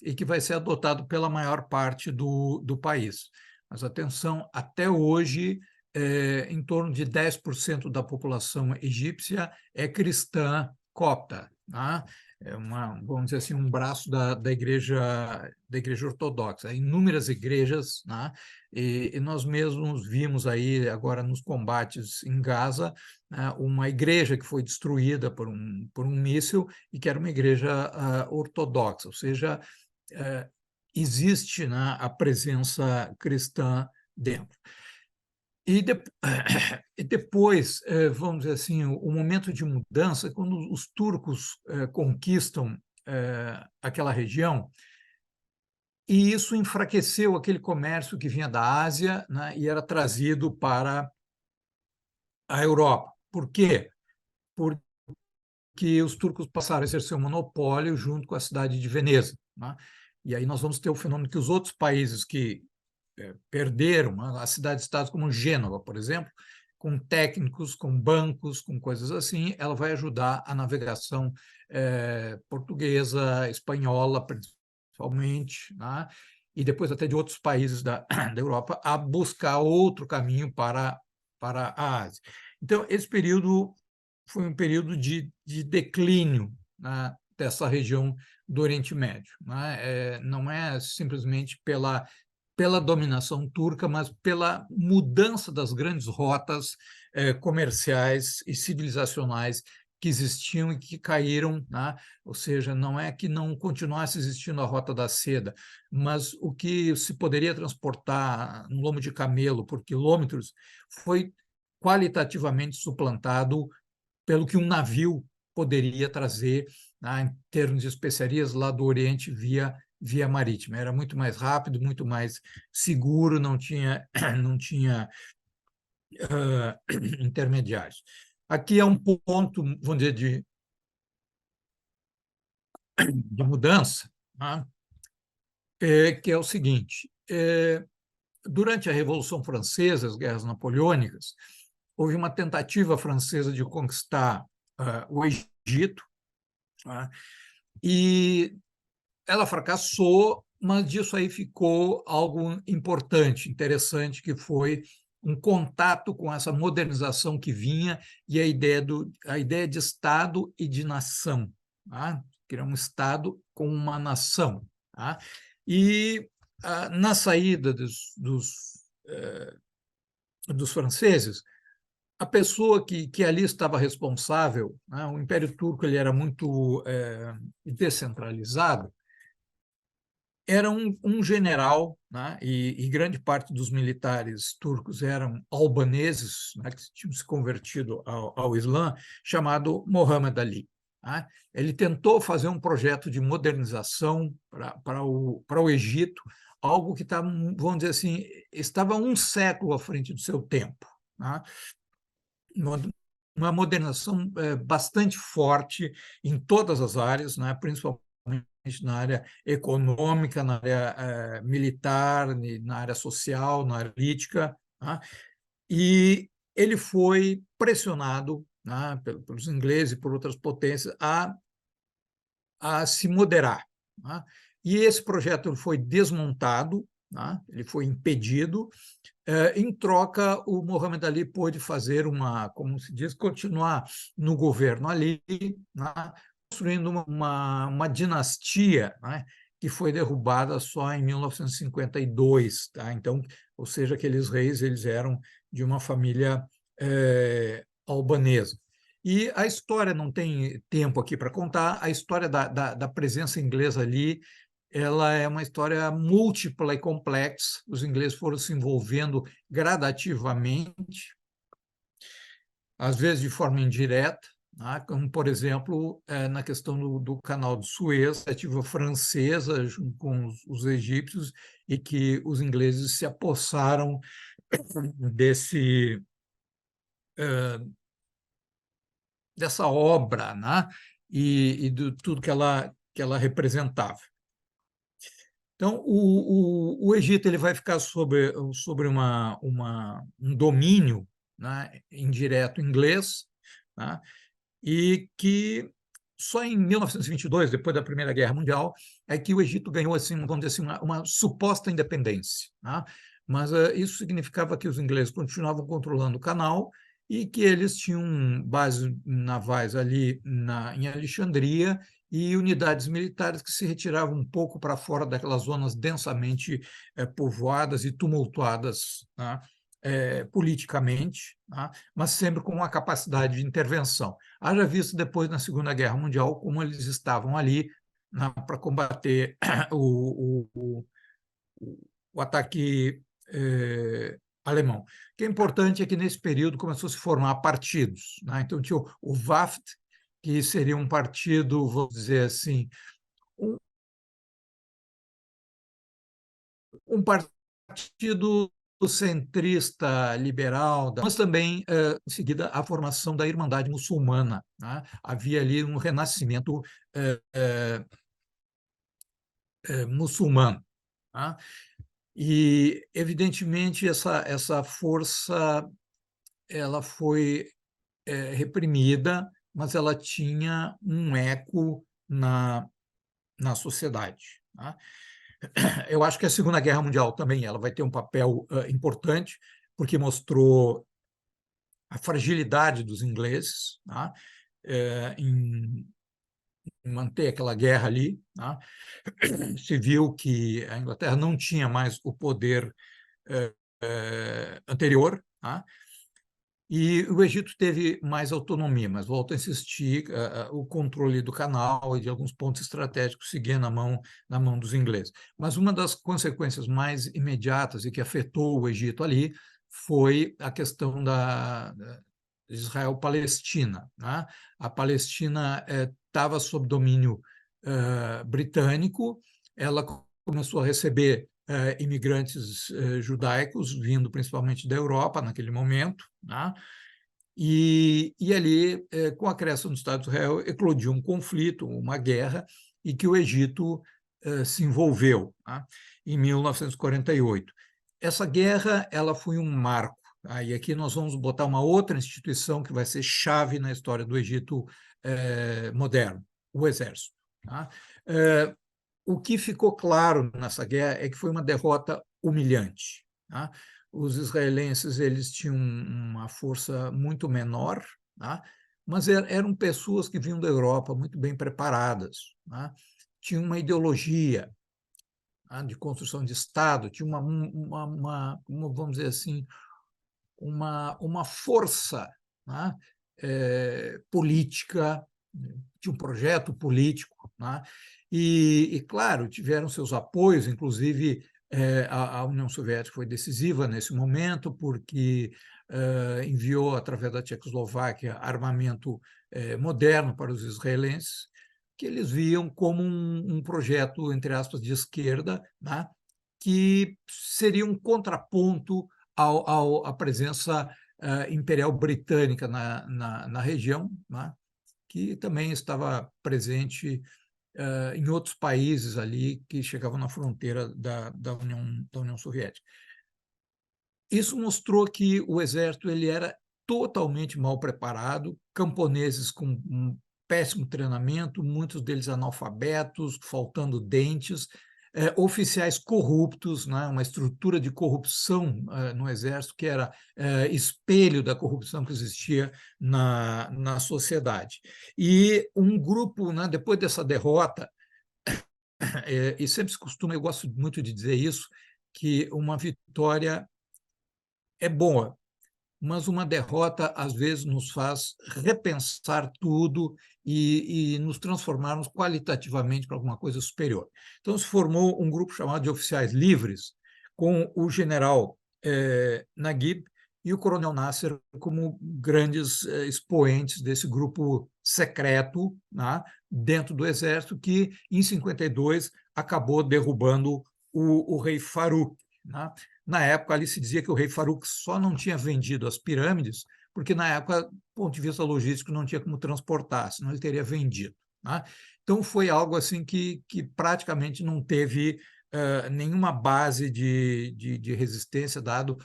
e que vai ser adotado pela maior parte do país. Mas atenção, até hoje, em torno de 10% da população egípcia é cristã copta, né? Vamos dizer assim, um braço da igreja ortodoxa. Há inúmeras igrejas, né? E nós mesmos vimos aí agora nos combates em Gaza, né, uma igreja que foi destruída por um míssil e que era uma igreja ortodoxa, ou seja, existe, né, a presença cristã dentro. E, e depois, vamos dizer assim, o momento de mudança, quando os turcos conquistam aquela região, e isso enfraqueceu aquele comércio que vinha da Ásia, né, e era trazido para a Europa. Por quê? Porque os turcos passaram a exercer um monopólio junto com a cidade de Veneza, né? E aí nós vamos ter o fenômeno que os outros países que perderam, as cidades-estados como Gênova, por exemplo, com técnicos, com bancos, com coisas assim, ela vai ajudar a navegação portuguesa, espanhola, principalmente, né? E depois até de outros países da Europa, a buscar outro caminho para a Ásia. Então, esse período foi um período de declínio, né, dessa região do Oriente Médio, né? Não é simplesmente pela dominação turca, mas pela mudança das grandes rotas comerciais e civilizacionais que existiam e que caíram, né? Ou seja, não é que não continuasse existindo a Rota da Seda, mas o que se poderia transportar no lombo de camelo por quilômetros foi qualitativamente suplantado pelo que um navio poderia trazer, né, em termos de especiarias lá do Oriente via marítima. Era muito mais rápido, muito mais seguro, não tinha intermediários. Aqui é um ponto, vamos dizer, de mudança, né, que é o seguinte: durante a Revolução Francesa, as guerras napoleônicas, houve uma tentativa francesa de conquistar o Egito, né, e ela fracassou, mas disso aí ficou algo importante, interessante, que foi um contato com essa modernização que vinha e a ideia de Estado e de nação, tá? Criar um Estado com uma nação, tá? E na saída dos franceses, a pessoa que ali estava responsável, né, o Império Turco ele era muito descentralizado, era um general, né, e grande parte dos militares turcos eram albaneses, né, que tinham se convertido ao Islã, chamado Muhammad Ali. né? Ele tentou fazer um projeto de modernização para o Egito, algo que está, vamos dizer assim, estava um século à frente do seu tempo, né? Uma modernização bastante forte em todas as áreas, né? Principalmente na área econômica, na área militar, na área social, na área política, né? E ele foi pressionado, né, pelos ingleses e por outras potências a se moderar, né? E esse projeto foi desmontado, né? Ele foi impedido. Em troca, o Mohamed Ali pôde fazer como se diz, continuar no governo ali, né? Construindo uma dinastia, né? Que foi derrubada só em 1952, tá? Então, ou seja, aqueles reis eles eram de uma família albanesa. E a história, não tem tempo aqui para contar, a história da presença inglesa ali, ela é uma história múltipla e complexa. Os ingleses foram se envolvendo gradativamente, às vezes de forma indireta, né? Como, por exemplo, na questão do Canal de Suez, a iniciativa francesa junto com os egípcios, e que os ingleses se apossaram dessa obra, né? E de tudo que ela representava. Então, o Egito ele vai ficar sobre um domínio, né, indireto inglês, né, e que só em 1922, depois da Primeira Guerra Mundial, é que o Egito ganhou, assim, vamos dizer assim, uma suposta independência, né? Mas isso significava que os ingleses continuavam controlando o canal e que eles tinham bases navais ali em Alexandria e unidades militares que se retiravam um pouco para fora daquelas zonas densamente povoadas e tumultuadas, né, politicamente, né, mas sempre com uma capacidade de intervenção. Haja visto depois, na Segunda Guerra Mundial, como eles estavam ali, né, para combater o ataque alemão. O que é importante é que, nesse período, começou a se formar partidos, né? Então, tinha o WAFT, que seria um partido, vamos dizer assim, um partido centrista liberal, mas também, em seguida, a formação da Irmandade Muçulmana, né? Havia ali um renascimento muçulmano, tá? E, evidentemente, essa força ela foi reprimida, mas ela tinha um eco na sociedade, tá? Eu acho que a Segunda Guerra Mundial também ela vai ter um papel importante, porque mostrou a fragilidade dos ingleses, tá? Em manter aquela guerra ali, tá? Se viu que a Inglaterra não tinha mais o poder anterior, tá? E o Egito teve mais autonomia, mas volto a insistir, o controle do canal e de alguns pontos estratégicos seguia na mão dos ingleses. Mas uma das consequências mais imediatas e que afetou o Egito ali foi a questão da Israel-Palestina, né? A Palestina estava sob domínio britânico, ela começou a receber imigrantes judaicos, vindo principalmente da Europa naquele momento, né? E ali, com a criação do Estado de Israel, eclodiu um conflito, uma guerra, e que o Egito se envolveu, né, em 1948. Essa guerra ela foi um marco. Tá? E aqui nós vamos botar uma outra instituição que vai ser chave na história do Egito moderno, o Exército. Tá? O que ficou claro nessa guerra é que foi uma derrota humilhante. Tá? Os israelenses eles tinham uma força muito menor, tá? Mas eram pessoas que vinham da Europa muito bem preparadas, tá? Tinham uma ideologia, tá, de construção de Estado, tinha vamos dizer assim, uma força, tá, política, de um projeto político, tá? E, claro, tiveram seus apoios, inclusive a União Soviética foi decisiva nesse momento, porque enviou, através da Tchecoslováquia, armamento moderno para os israelenses, que eles viam como um projeto, entre aspas, de esquerda, né, que seria um contraponto à presença imperial britânica na região, né, que também estava presente em outros países ali que chegavam na fronteira da União Soviética. Isso mostrou que o exército ele era totalmente mal preparado, camponeses com um péssimo treinamento, muitos deles analfabetos, faltando dentes, oficiais corruptos, né, uma estrutura de corrupção no exército que era espelho da corrupção que existia na sociedade. E um grupo, né, depois dessa derrota, e sempre se costuma, eu gosto muito de dizer isso, que uma vitória é boa, mas uma derrota, às vezes, nos faz repensar tudo e nos transformarmos qualitativamente para alguma coisa superior. Então, se formou um grupo chamado de Oficiais Livres, com o general Naguib e o coronel Nasser como grandes expoentes desse grupo secreto, né, dentro do Exército, que, em 52, acabou derrubando o rei Farouk, né? Na época, ali se dizia que o rei Farouk só não tinha vendido as pirâmides porque, na época, do ponto de vista logístico, não tinha como transportar, senão ele teria vendido, né? Então, foi algo assim que praticamente não teve nenhuma base de resistência, dado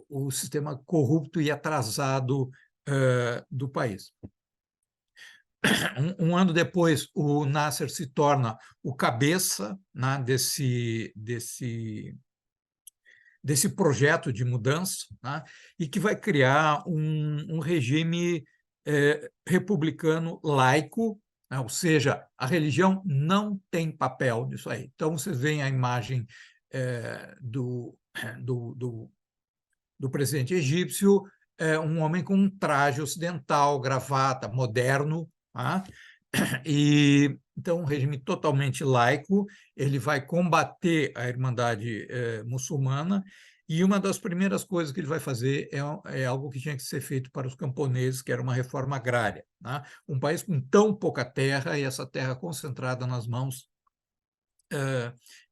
o sistema corrupto e atrasado do país. Um ano depois, o Nasser se torna o cabeça, né, desse projeto de mudança, né, e que vai criar um regime republicano laico, né, ou seja, a religião não tem papel nisso aí. Então, vocês veem a imagem do presidente egípcio, um homem com um traje ocidental, gravata, moderno, tá? E então um regime totalmente laico, ele vai combater a Irmandade muçulmana, e uma das primeiras coisas que ele vai fazer é algo que tinha que ser feito para os camponeses, que era uma reforma agrária, né? Um país com tão pouca terra, e essa terra concentrada nas mãos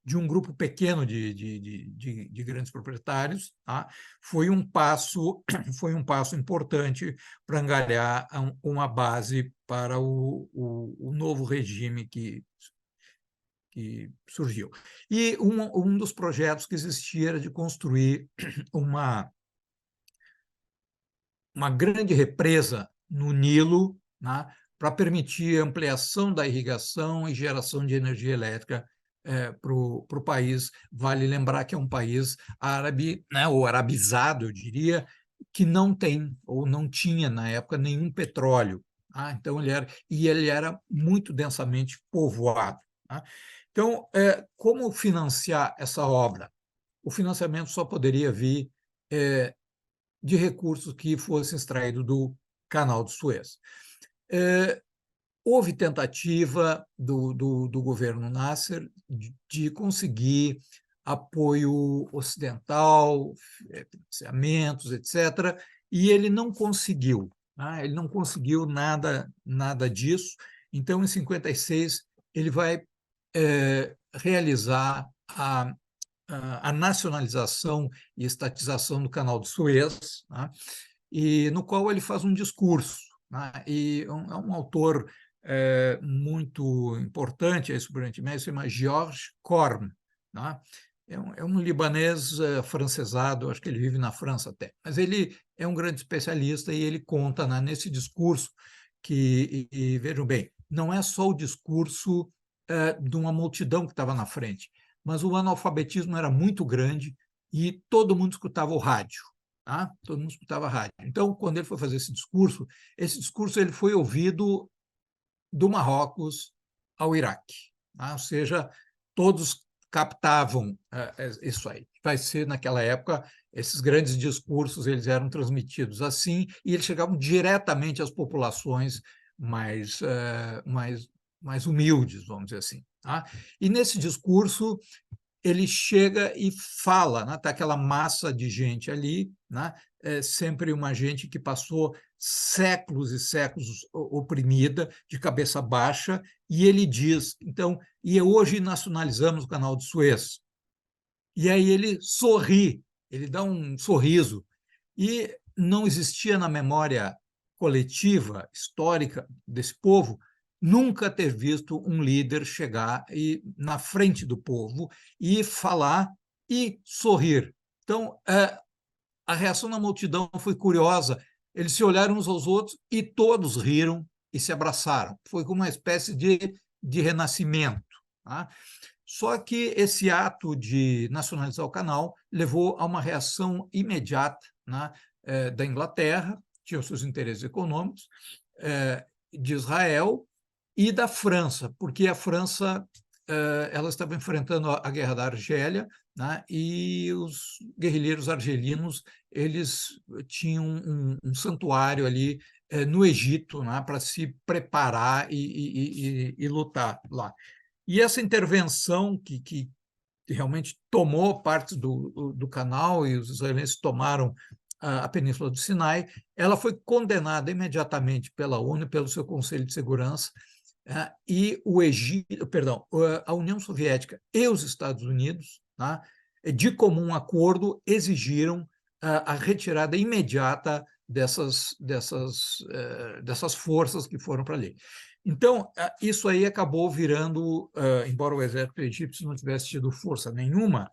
de um grupo pequeno de grandes proprietários, tá? Foi um passo importante para angariar uma base para o novo regime que surgiu. E um dos projetos que existia era de construir uma grande represa no Nilo, né, para permitir a ampliação da irrigação e geração de energia elétrica para o país. Vale lembrar que é um país árabe, né, ou arabizado, eu diria, que não tem ou não tinha, na época, nenhum petróleo. Tá? Então, ele era muito densamente povoado. Tá? Então, como financiar essa obra? O financiamento só poderia vir de recursos que fossem extraídos do Canal de Suez. Houve tentativa do governo Nasser de conseguir apoio ocidental, financiamentos, etc., e ele não conseguiu. Né? Ele não conseguiu nada disso. Então, em 56, ele vai realizar a nacionalização e estatização do Canal de Suez, né? E no qual ele faz um discurso, né? E é um autor muito importante, esse Oriente Médio, se chama Georges Corme, né? É um libanês francesado, acho que ele vive na França até, mas ele é um grande especialista e ele conta, né, nesse discurso que, vejam bem, não é só o discurso de uma multidão que estava na frente, mas o analfabetismo era muito grande e todo mundo escutava o rádio. Tá? Todo mundo escutava rádio. Então, quando ele foi fazer esse discurso ele foi ouvido do Marrocos ao Iraque. Tá? Ou seja, todos captavam isso aí. Vai ser, naquela época, esses grandes discursos eles eram transmitidos assim, e eles chegavam diretamente às populações mais humildes, vamos dizer assim. Tá? E nesse discurso, ele chega e fala, né? Tá aquela massa de gente ali, né? sempre uma gente que passou séculos e séculos oprimida, de cabeça baixa, e ele diz, então, e hoje nacionalizamos o canal de Suez. E aí ele sorri, ele dá um sorriso, e não existia na memória coletiva, histórica desse povo, nunca ter visto um líder chegar na frente do povo e falar e sorrir. Então, a reação da multidão foi curiosa. Eles se olharam uns aos outros e todos riram e se abraçaram. Foi como uma espécie de renascimento. Tá? Só que esse ato de nacionalizar o canal levou a uma reação imediata, né, da Inglaterra, tinha os seus interesses econômicos, de Israel e da França, porque a França ela estava enfrentando a guerra da Argélia, né, e os guerrilheiros argelinos eles tinham um santuário ali no Egito, né, para se preparar e lutar lá. E essa intervenção que realmente tomou parte do canal e os israelenses tomaram a Península do Sinai, ela foi condenada imediatamente pela ONU e pelo seu Conselho de Segurança, e o Egito, perdão, a União Soviética e os Estados Unidos, tá, de comum acordo, exigiram a retirada imediata dessas forças que foram para ali. Então, isso aí acabou virando, embora o exército egípcio não tivesse tido força nenhuma,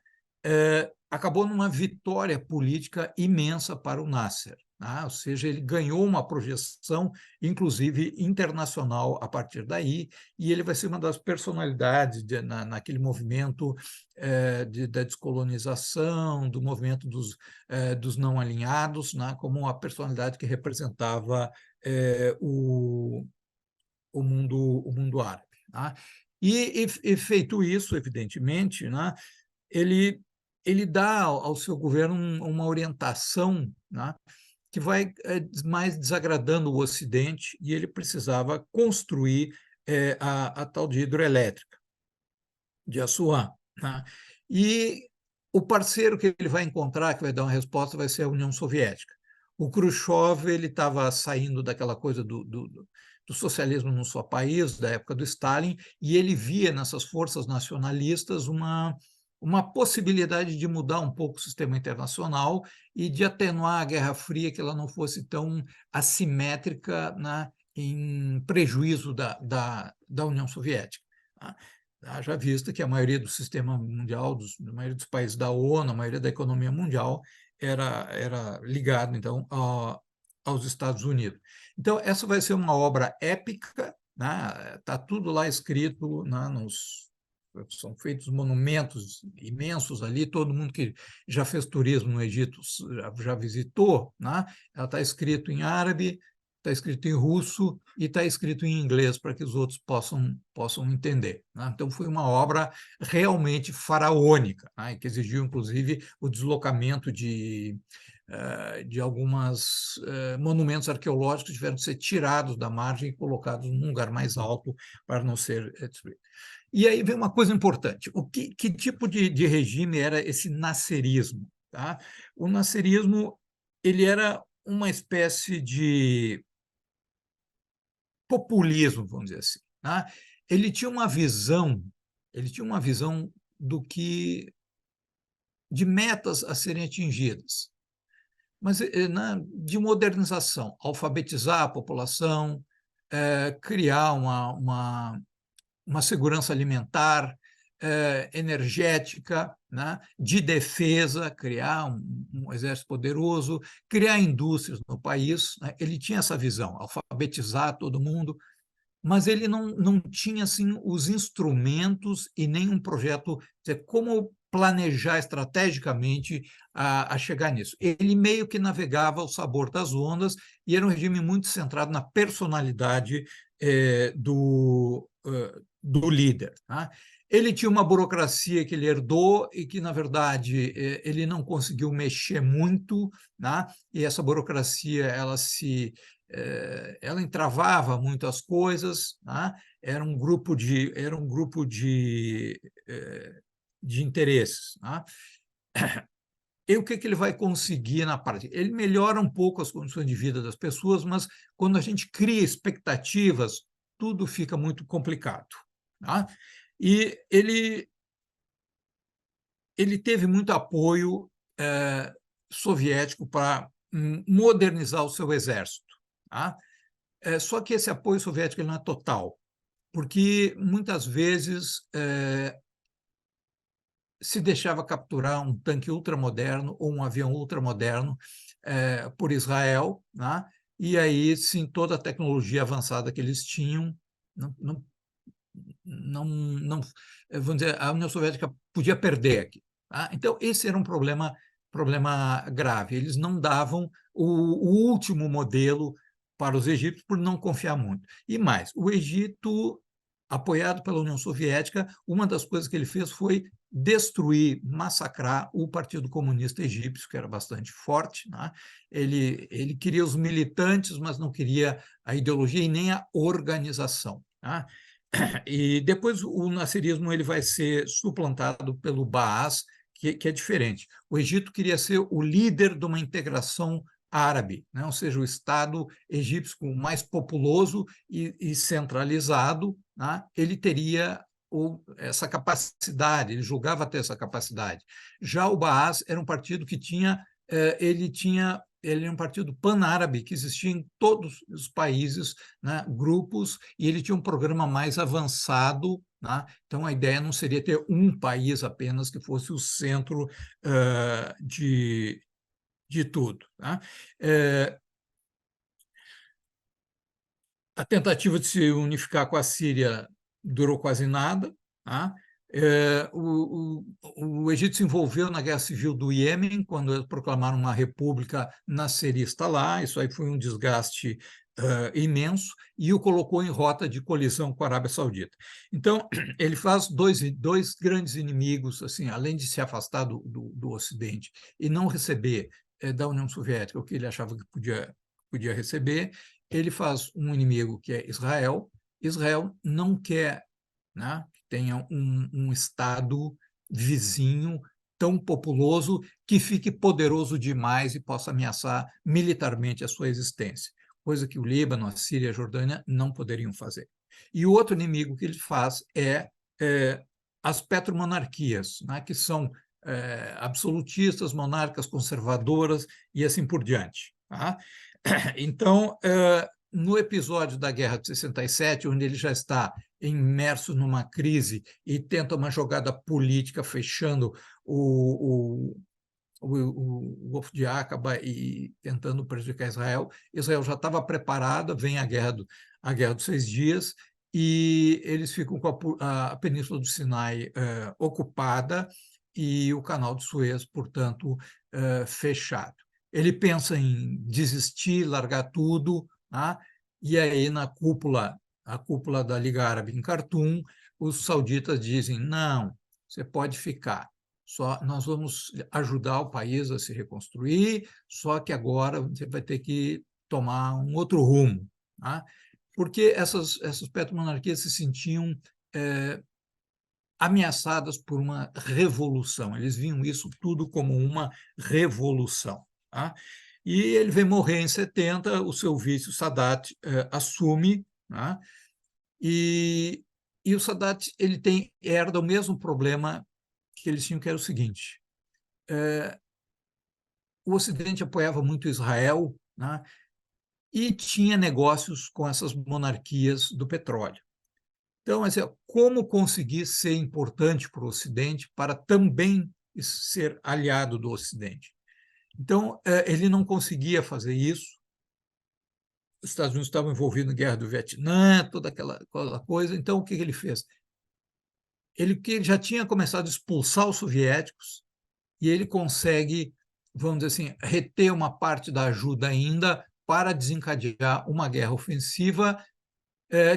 acabou numa vitória política imensa para o Nasser. Ou seja, ele ganhou uma projeção, inclusive internacional, a partir daí, e ele vai ser uma das personalidades naquele movimento da descolonização, do movimento dos não alinhados, né, como a personalidade que representava o mundo árabe. Né? E feito isso, evidentemente, né, ele dá ao seu governo uma orientação, né, que vai mais desagradando o Ocidente, e ele precisava construir a tal de hidroelétrica de Assuã. Né? E o parceiro que ele vai encontrar, que vai dar uma resposta, vai ser a União Soviética. O Khrushchev estava saindo daquela coisa do socialismo no seu país, da época do Stalin, e ele via nessas forças nacionalistas uma possibilidade de mudar um pouco o sistema internacional e de atenuar a Guerra Fria, que ela não fosse tão assimétrica, né, em prejuízo da União Soviética. Tá? Haja vista que a maioria do sistema mundial, a maioria dos países da ONU, a maioria da economia mundial era ligado, então, aos Estados Unidos. Então, essa vai ser uma obra épica, né? Está tudo lá escrito, né, são feitos monumentos imensos ali, todo mundo que já fez turismo no Egito já visitou, né? Ela está escrito em árabe, está escrito em russo e está escrito em inglês para que os outros possam entender. Né? Então, foi uma obra realmente faraônica, né? Que exigiu, inclusive, o deslocamento de alguns monumentos arqueológicos que tiveram que ser tirados da margem e colocados num lugar mais alto para não ser destruído. E aí vem uma coisa importante. Que tipo de regime era esse nasserismo? Tá? O nasserismo ele era uma espécie de populismo, vamos dizer assim. Tá? Ele tinha uma visão de metas a serem atingidas, mas de modernização, alfabetizar a população, criar uma segurança alimentar, energética, né, de defesa, criar um exército poderoso, criar indústrias no país. Né? Ele tinha essa visão, alfabetizar todo mundo, mas ele não tinha assim, os instrumentos e nem um projeto, como planejar estrategicamente a chegar nisso. Ele meio que navegava ao sabor das ondas e era um regime muito centrado na personalidade do líder. Tá? Ele tinha uma burocracia que ele herdou e que, na verdade, ele não conseguiu mexer muito, né? E essa burocracia ela entravava muito as coisas, né? Era um grupo de interesses. Né? E o que ele vai conseguir na prática? Ele melhora um pouco as condições de vida das pessoas, mas quando a gente cria expectativas, tudo fica muito complicado. Tá? E ele teve muito apoio soviético para modernizar o seu exército. Tá? Só que esse apoio soviético ele não é total, porque muitas vezes se deixava capturar um tanque ultramoderno ou um avião ultramoderno por Israel, né? E aí, sim, toda a tecnologia avançada que eles tinham, não, vamos dizer, a União Soviética podia perder aqui. Tá? Então, esse era um problema grave. Eles não davam o último modelo para os egípcios por não confiar muito. E mais, o Egito, apoiado pela União Soviética, uma das coisas que ele fez foi destruir, massacrar o Partido Comunista Egípcio, que era bastante forte. Né? Ele queria os militantes, mas não queria a ideologia e nem a organização. Tá? E depois o nasserismo ele vai ser suplantado pelo Baaz, que é diferente. O Egito queria ser o líder de uma integração árabe, né? Ou seja, o Estado egípcio mais populoso e centralizado, né? Ele teria essa capacidade, ele julgava ter essa capacidade. Já o Baaz era um partido que ele é um partido pan-árabe que existia em todos os países, né, grupos, e ele tinha um programa mais avançado. Né? Então, a ideia não seria ter um país apenas que fosse o centro de tudo. Tá? A tentativa de se unificar com a Síria durou quase nada. Tá? O Egito se envolveu na guerra civil do Iêmen, quando eles proclamaram uma república nasserista lá. Isso aí foi um desgaste imenso e o colocou em rota de colisão com a Arábia Saudita. Então, ele faz dois grandes inimigos, assim, além de se afastar do Ocidente e não receber da União Soviética o que ele achava que podia receber. Ele faz um inimigo que é Israel. Israel não quer, né, que tenha um Estado vizinho tão populoso que fique poderoso demais e possa ameaçar militarmente a sua existência, coisa que o Líbano, a Síria e a Jordânia não poderiam fazer. E o outro inimigo que ele faz é as petromonarquias, né, que são absolutistas, monarcas conservadoras e assim por diante. Tá? Então, no episódio da Guerra de 67, onde ele já está imerso numa crise e tenta uma jogada política fechando o Golfo de Aqaba e tentando prejudicar Israel, Israel já estava preparada, vem a Guerra dos 6 Dias, e eles ficam com a Península do Sinai ocupada e o Canal de Suez, portanto, fechado. Ele pensa em desistir, largar tudo, tá? E aí a cúpula da Liga Árabe em Khartoum, os sauditas dizem, não, você pode ficar, só nós vamos ajudar o país a se reconstruir, só que agora você vai ter que tomar um outro rumo. Tá? Porque essas petromonarquias se sentiam ameaçadas por uma revolução, eles viam isso tudo como uma revolução. Tá? E ele vem morrer em 70, o seu vice, o Sadat, assume, tá? e o Sadat ele herda o mesmo problema que eles tinham, que era o seguinte: o Ocidente apoiava muito Israel, né? E tinha negócios com essas monarquias do petróleo. Então, como conseguir ser importante para o Ocidente para também ser aliado do Ocidente? Então, ele não conseguia fazer isso. Os Estados Unidos estavam envolvidos na Guerra do Vietnã, toda aquela coisa. Então, o que ele fez? Ele já tinha começado a expulsar os soviéticos e ele consegue, vamos dizer assim, reter uma parte da ajuda ainda para desencadear uma guerra ofensiva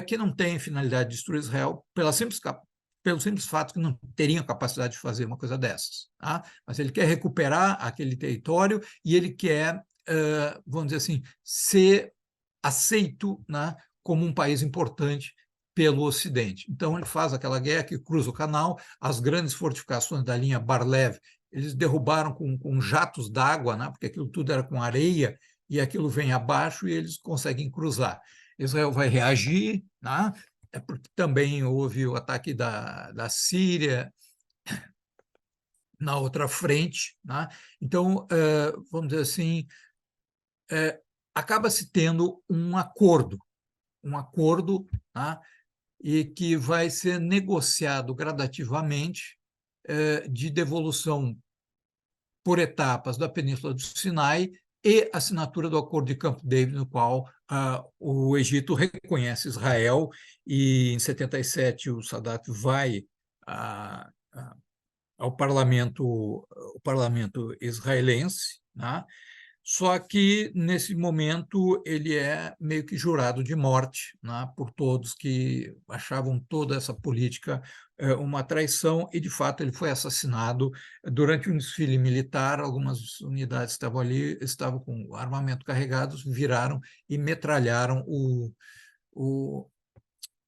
que não tem finalidade de destruir Israel pelo simples fato que não teriam capacidade de fazer uma coisa dessas. Tá? Mas ele quer recuperar aquele território e ele quer, vamos dizer assim, ser aceito, né, como um país importante pelo Ocidente. Então, ele faz aquela guerra que cruza o canal, as grandes fortificações da linha Bar-Lev eles derrubaram com jatos d'água, né? Porque aquilo tudo era com areia, e aquilo vem abaixo e eles conseguem cruzar. Israel vai reagir, né? É porque também houve o ataque da Síria na outra frente, né? Então, vamos dizer assim, acaba-se tendo um acordo, tá? E que vai ser negociado gradativamente, de devolução por etapas da Península do Sinai e assinatura do Acordo de Camp David, no qual o Egito reconhece Israel, e em 77 o Sadat vai ao o parlamento israelense, né? Só que, nesse momento, ele é meio que jurado de morte, né, por todos que achavam toda essa política uma traição, e, de fato, ele foi assassinado durante um desfile militar. Algumas unidades estavam ali, estavam com armamento carregados, viraram e metralharam o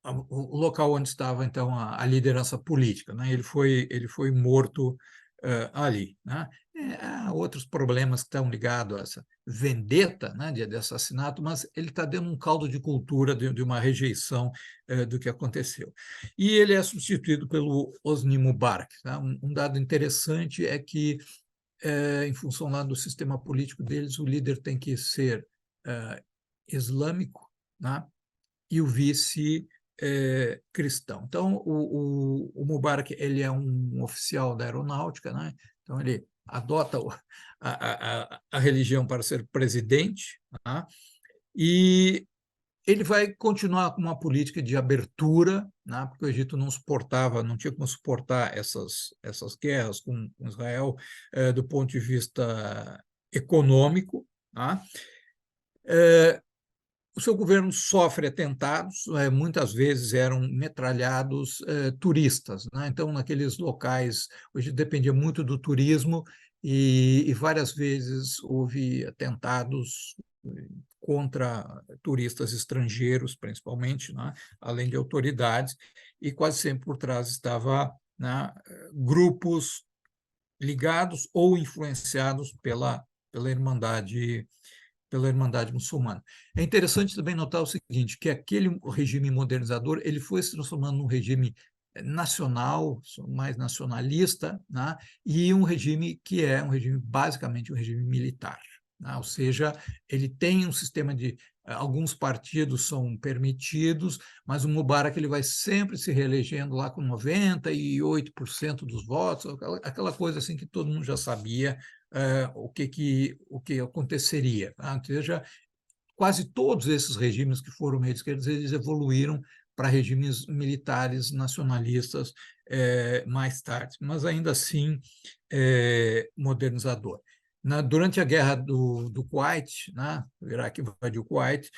local onde estava, então, a liderança política, né? Ele foi morto ali, né? Há outros problemas que estão ligados a essa vendetta, né, de assassinato, mas ele está dando um caldo de cultura de uma rejeição do que aconteceu. E ele é substituído pelo Hosni Mubarak, tá? Um dado interessante é que, em função lá do sistema político deles, o líder tem que ser islâmico, né, e o vice cristão. Então, o Mubarak, ele é um oficial da aeronáutica, né? Então ele adota a religião para ser presidente, né? E ele vai continuar com uma política de abertura, né? Porque o Egito não suportava, não tinha como suportar essas guerras com Israel do ponto de vista econômico, né? O seu governo sofre atentados, muitas vezes eram metralhados turistas, né? Então, naqueles locais, hoje dependia muito do turismo, e várias vezes houve atentados contra turistas estrangeiros, principalmente, né? Além de autoridades, e quase sempre por trás estava, né, grupos ligados ou influenciados pela Irmandade muçulmana. É interessante também notar o seguinte, que aquele regime modernizador ele foi se transformando num regime nacional, mais nacionalista, né? E um regime que é basicamente um regime militar, né? Ou seja, ele tem um sistema de alguns partidos são permitidos, mas o Mubarak ele vai sempre se reelegendo lá com 98% dos votos, aquela coisa assim que todo mundo já sabia o que aconteceria. Tá? Ou seja, quase todos esses regimes que foram meio de esquerda, eles evoluíram para regimes militares nacionalistas mais tarde, mas ainda assim modernizador. Durante a guerra do Kuwait, né, o Iraque invadiu o Kuwait,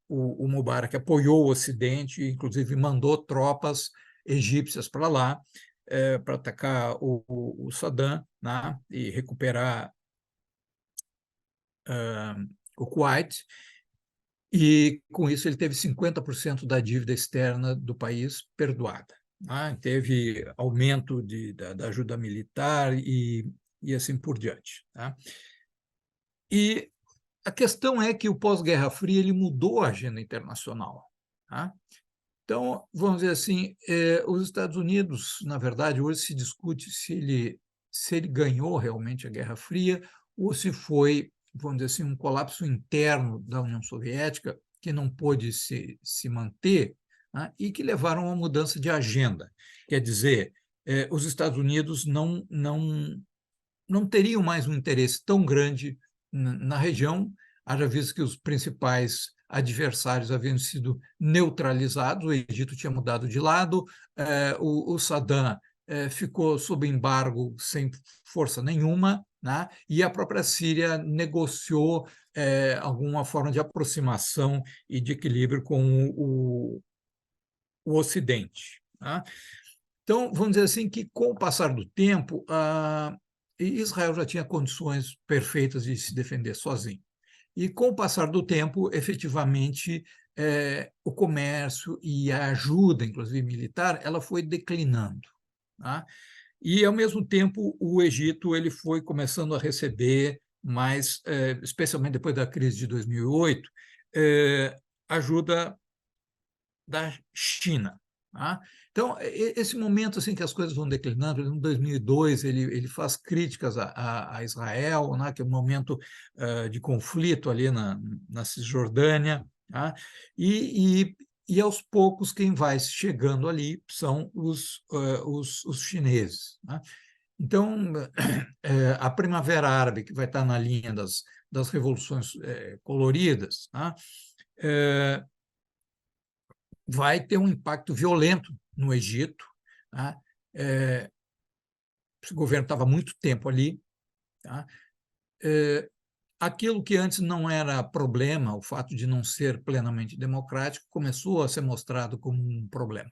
o Mubarak apoiou o Ocidente, inclusive mandou tropas egípcias para lá, para atacar o Saddam, né, e recuperar o Kuwait, e com isso ele teve 50% da dívida externa do país perdoada. Né? Teve aumento da ajuda militar e assim por diante. Tá? E a questão é que o pós-Guerra Fria ele mudou a agenda internacional. Tá? Então, vamos dizer assim, os Estados Unidos, na verdade, hoje se discute se ele ganhou realmente a Guerra Fria ou se foi, vamos dizer assim, um colapso interno da União Soviética que não pôde se manter, né, e que levaram a uma mudança de agenda. Quer dizer, os Estados Unidos não teriam mais um interesse tão grande na região, haja visto que os principais adversários haviam sido neutralizados, o Egito tinha mudado de lado, o Saddam ficou sob embargo sem força nenhuma, né? E a própria Síria negociou alguma forma de aproximação e de equilíbrio com o Ocidente. Né? Então, vamos dizer assim que, com o passar do tempo, Israel já tinha condições perfeitas de se defender sozinho. E, com o passar do tempo, efetivamente, o comércio e a ajuda, inclusive militar, ela foi declinando. Tá? E, ao mesmo tempo, o Egito ele foi começando a receber mais, especialmente depois da crise de 2008, ajuda da China. Tá? Então, esse momento assim que as coisas vão declinando, em 2002 ele faz críticas a Israel, né, que é um momento de conflito ali na Cisjordânia, tá? E aos poucos quem vai chegando ali são os chineses. Tá? Então, a Primavera Árabe, que vai estar na linha das revoluções coloridas, tá? Vai ter um impacto violento no Egito. Tá? Esse governo estava há muito tempo ali. Tá? Aquilo que antes não era problema, o fato de não ser plenamente democrático, começou a ser mostrado como um problema.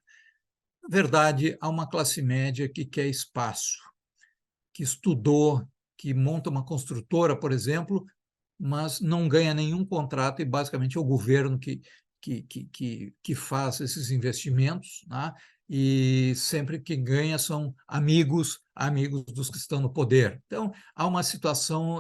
Na verdade, há uma classe média que quer espaço, que estudou, que monta uma construtora, por exemplo, mas não ganha nenhum contrato e basicamente é o governo que faz esses investimentos, né? E sempre que ganha são amigos dos que estão no poder. Então, há uma situação...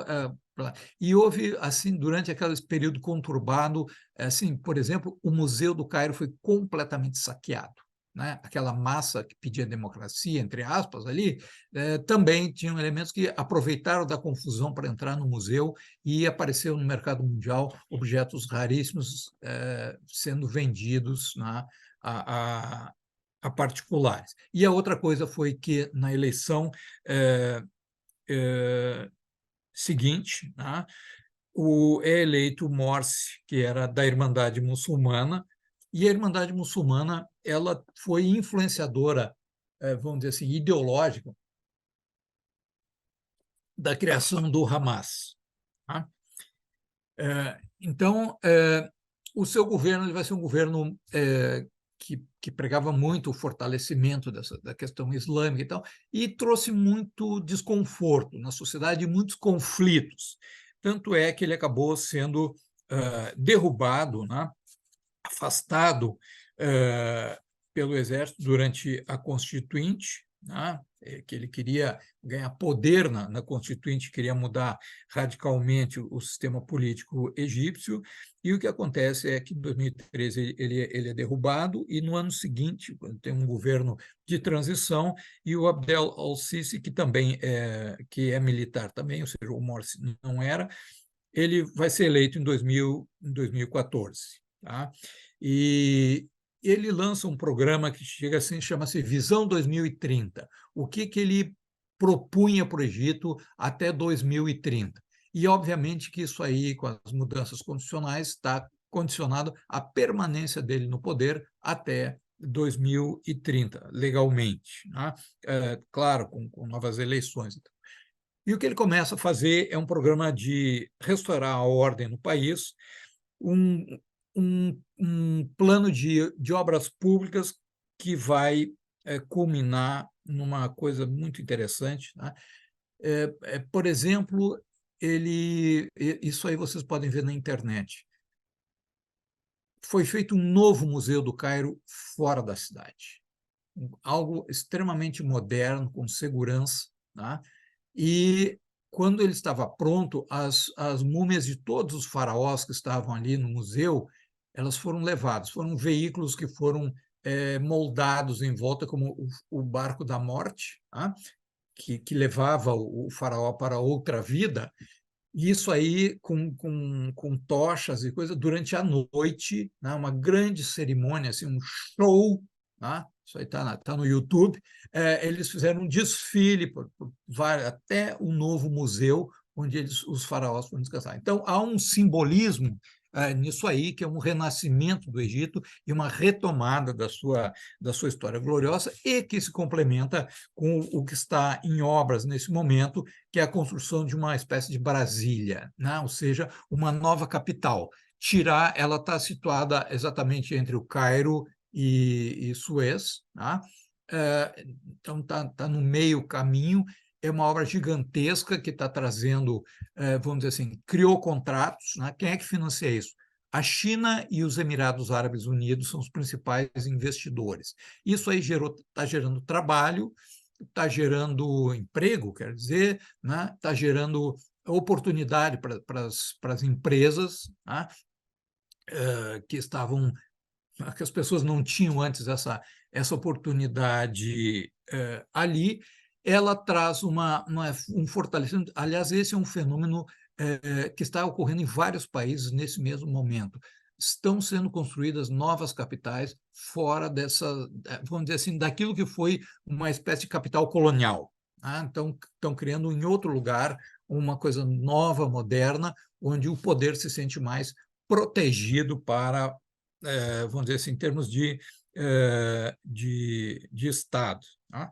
e houve, assim, durante aquele período conturbado, assim, por exemplo, o Museu do Cairo foi completamente saqueado. Né? Aquela massa que pedia democracia, entre aspas, ali, também tinham elementos que aproveitaram da confusão para entrar no museu e apareceu no mercado mundial objetos raríssimos sendo vendidos, né, a particulares. E a outra coisa foi que, na eleição seguinte, né, é eleito Morsi, que era da Irmandade Muçulmana, e a Irmandade Muçulmana ela foi influenciadora, vamos dizer assim, ideológica da criação do Hamas. Tá? Então, o seu governo ele vai ser um governo que pregava muito o fortalecimento da questão islâmica e tal, e trouxe muito desconforto na sociedade e muitos conflitos. Tanto é que ele acabou sendo derrubado, né, afastado pelo exército durante a Constituinte, né, que ele queria ganhar poder na Constituinte, queria mudar radicalmente o sistema político egípcio, e o que acontece é que em 2013 ele é derrubado, e no ano seguinte, quando tem um governo de transição, e o Abdel al-Sisi, que também que é militar também, ou seja, o Morsi não era, ele vai ser eleito em 2014. Tá? E ele lança um programa que chega assim, chama-se Visão 2030. O que ele propunha para o Egito até 2030. E, obviamente, que isso aí, com as mudanças constitucionais, está condicionado à permanência dele no poder até 2030, legalmente. Né? Claro, com novas eleições. E o que ele começa a fazer é um programa de restaurar a ordem no país, um plano de obras públicas que vai culminar numa coisa muito interessante. Né? Por exemplo, isso aí vocês podem ver na internet. Foi feito um novo Museu do Cairo fora da cidade. Algo extremamente moderno, com segurança. Tá? E, quando ele estava pronto, as múmias de todos os faraós que estavam ali no museu, elas foram levadas, foram veículos que foram moldados em volta, como o barco da morte, tá? que levava o faraó para outra vida, e isso aí com tochas e coisa durante a noite, né? Uma grande cerimônia, assim, um show, né? Isso aí tá no YouTube. Eles fizeram um desfile até o novo museu, onde os faraós foram descansar. Então, há um simbolismo nisso aí, que é um renascimento do Egito e uma retomada da sua história gloriosa, e que se complementa com o que está em obras nesse momento, que é a construção de uma espécie de Brasília, né? Ou seja, uma nova capital. Ela está situada exatamente entre o Cairo e Suez, né? Então está no meio caminho. É uma obra gigantesca que está trazendo, vamos dizer assim, criou contratos. Né? Quem é que financia isso? A China e os Emirados Árabes Unidos são os principais investidores. Isso aí está gerando trabalho, está gerando emprego, quer dizer, né? Está gerando oportunidade para as empresas, né? Que estavam, que as pessoas não tinham antes essa oportunidade ali. Ela traz um fortalecimento. Aliás, esse é um fenômeno que está ocorrendo em vários países nesse mesmo momento. Estão sendo construídas novas capitais fora dessa, vamos dizer assim, daquilo que foi uma espécie de capital colonial. Tá? Então, estão criando em outro lugar uma coisa nova, moderna, onde o poder se sente mais protegido para, vamos dizer assim, em termos de Estado. Tá?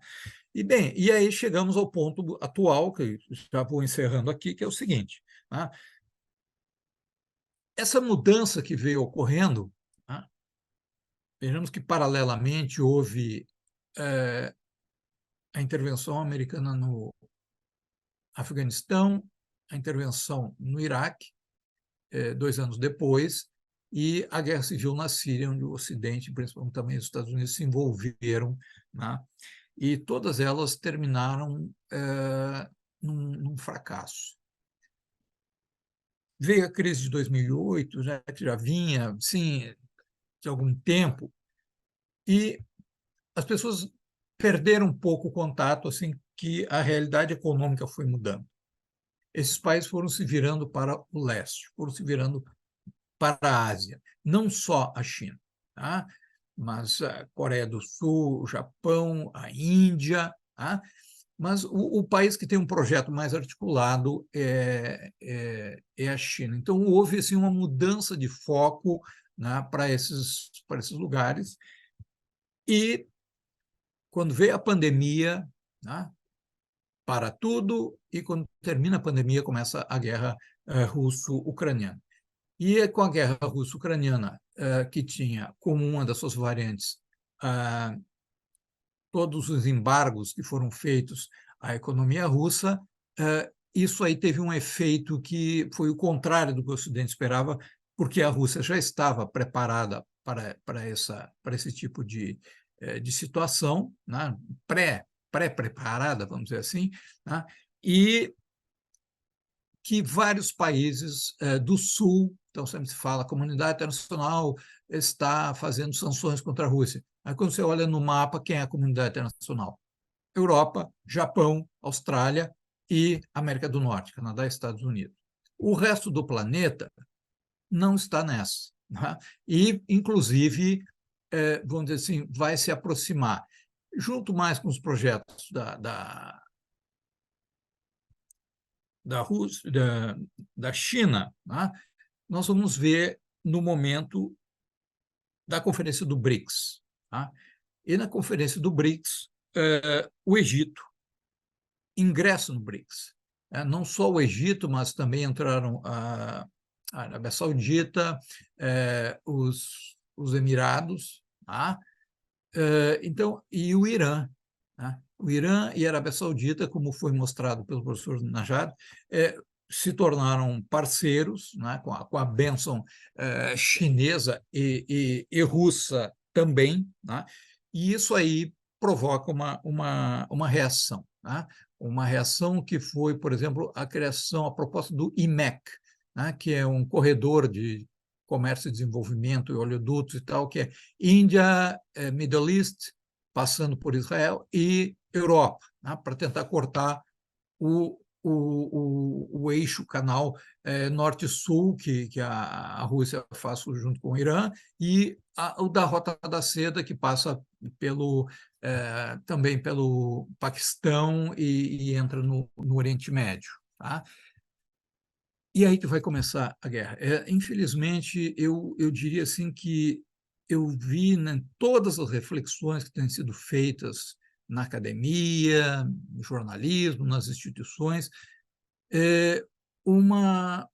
E aí chegamos ao ponto atual, que já vou encerrando aqui, que é o seguinte, tá? Essa mudança que veio ocorrendo, tá? Vejamos que, paralelamente, houve a intervenção americana no Afeganistão, a intervenção no Iraque, 2 anos depois, e a guerra civil na Síria, onde o Ocidente, principalmente também os Estados Unidos, se envolveram, né? E todas elas terminaram num fracasso. Veio a crise de 2008, que já vinha, sim, de algum tempo, e as pessoas perderam um pouco o contato, assim, que a realidade econômica foi mudando. Esses países foram se virando para o leste, foram se virando para a Ásia, não só a China, tá? Mas a Coreia do Sul, o Japão, a Índia, tá? Mas o país que tem um projeto mais articulado é a China. Então, houve assim, uma mudança de foco, né, para esses lugares. E, quando veio a pandemia, né, para tudo, e quando termina a pandemia, começa a guerra russo-ucraniana. E com a guerra russo-ucraniana, que tinha como uma das suas variantes todos os embargos que foram feitos à economia russa, isso aí teve um efeito que foi o contrário do que o Ocidente esperava, porque a Rússia já estava preparada para esse tipo de situação, né? Pré-preparada, vamos dizer assim, né? E que vários países do Sul, então sempre se fala, a comunidade internacional está fazendo sanções contra a Rússia. Aí, quando você olha no mapa, quem é a comunidade internacional? Europa, Japão, Austrália e América do Norte, Canadá e Estados Unidos. O resto do planeta não está nessa, né? E, inclusive, vamos dizer assim, vai se aproximar, junto mais com os projetos da Rússia, da China, né? Nós vamos ver no momento da Conferência do BRICS. Tá? E na Conferência do BRICS, o Egito ingressa no BRICS. Não só o Egito, mas também entraram a Arábia Saudita, os Emirados, tá? Então, e o Irã. Tá? O Irã e a Arábia Saudita, como foi mostrado pelo professor Najad, se tornaram parceiros, né, com a bênção chinesa e russa também, né? E isso aí provoca uma reação, né? Uma reação que foi, por exemplo, a criação, a proposta do IMEC, né, que é um corredor de comércio e desenvolvimento e oleodutos e tal, que é Índia, Middle East, passando por Israel, e Europa, né, para tentar cortar o eixo, canal norte-sul, que a Rússia faz junto com o Irã, e o da Rota da Seda, que passa também pelo Paquistão e entra no Oriente Médio. Tá? E aí que vai começar a guerra. Infelizmente, eu diria assim que eu vi, né, todas as reflexões que têm sido feitas na academia, no jornalismo, nas instituições, uma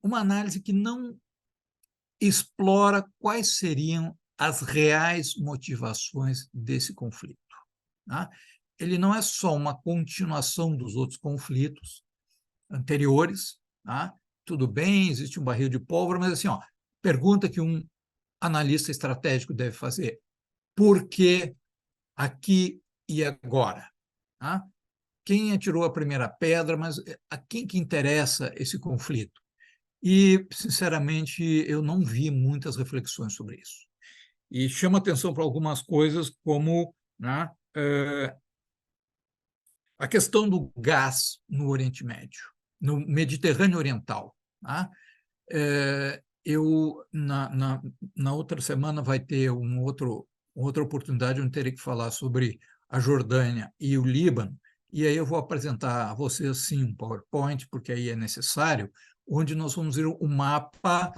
análise que não explora quais seriam as reais motivações desse conflito. Tá? Ele não é só uma continuação dos outros conflitos anteriores, tá? Tudo bem, existe um barril de pólvora, mas assim, pergunta que um analista estratégico deve fazer: por que aqui e agora? Tá? Quem atirou a primeira pedra, mas a quem que interessa esse conflito? E, sinceramente, eu não vi muitas reflexões sobre isso. E chama atenção para algumas coisas, como, né, a questão do gás no Oriente Médio, no Mediterrâneo Oriental. Tá? Na outra semana vai ter outra oportunidade onde terei que falar sobre a Jordânia e o Líbano, e aí eu vou apresentar a vocês, sim, um PowerPoint, porque aí é necessário, onde nós vamos ver o mapa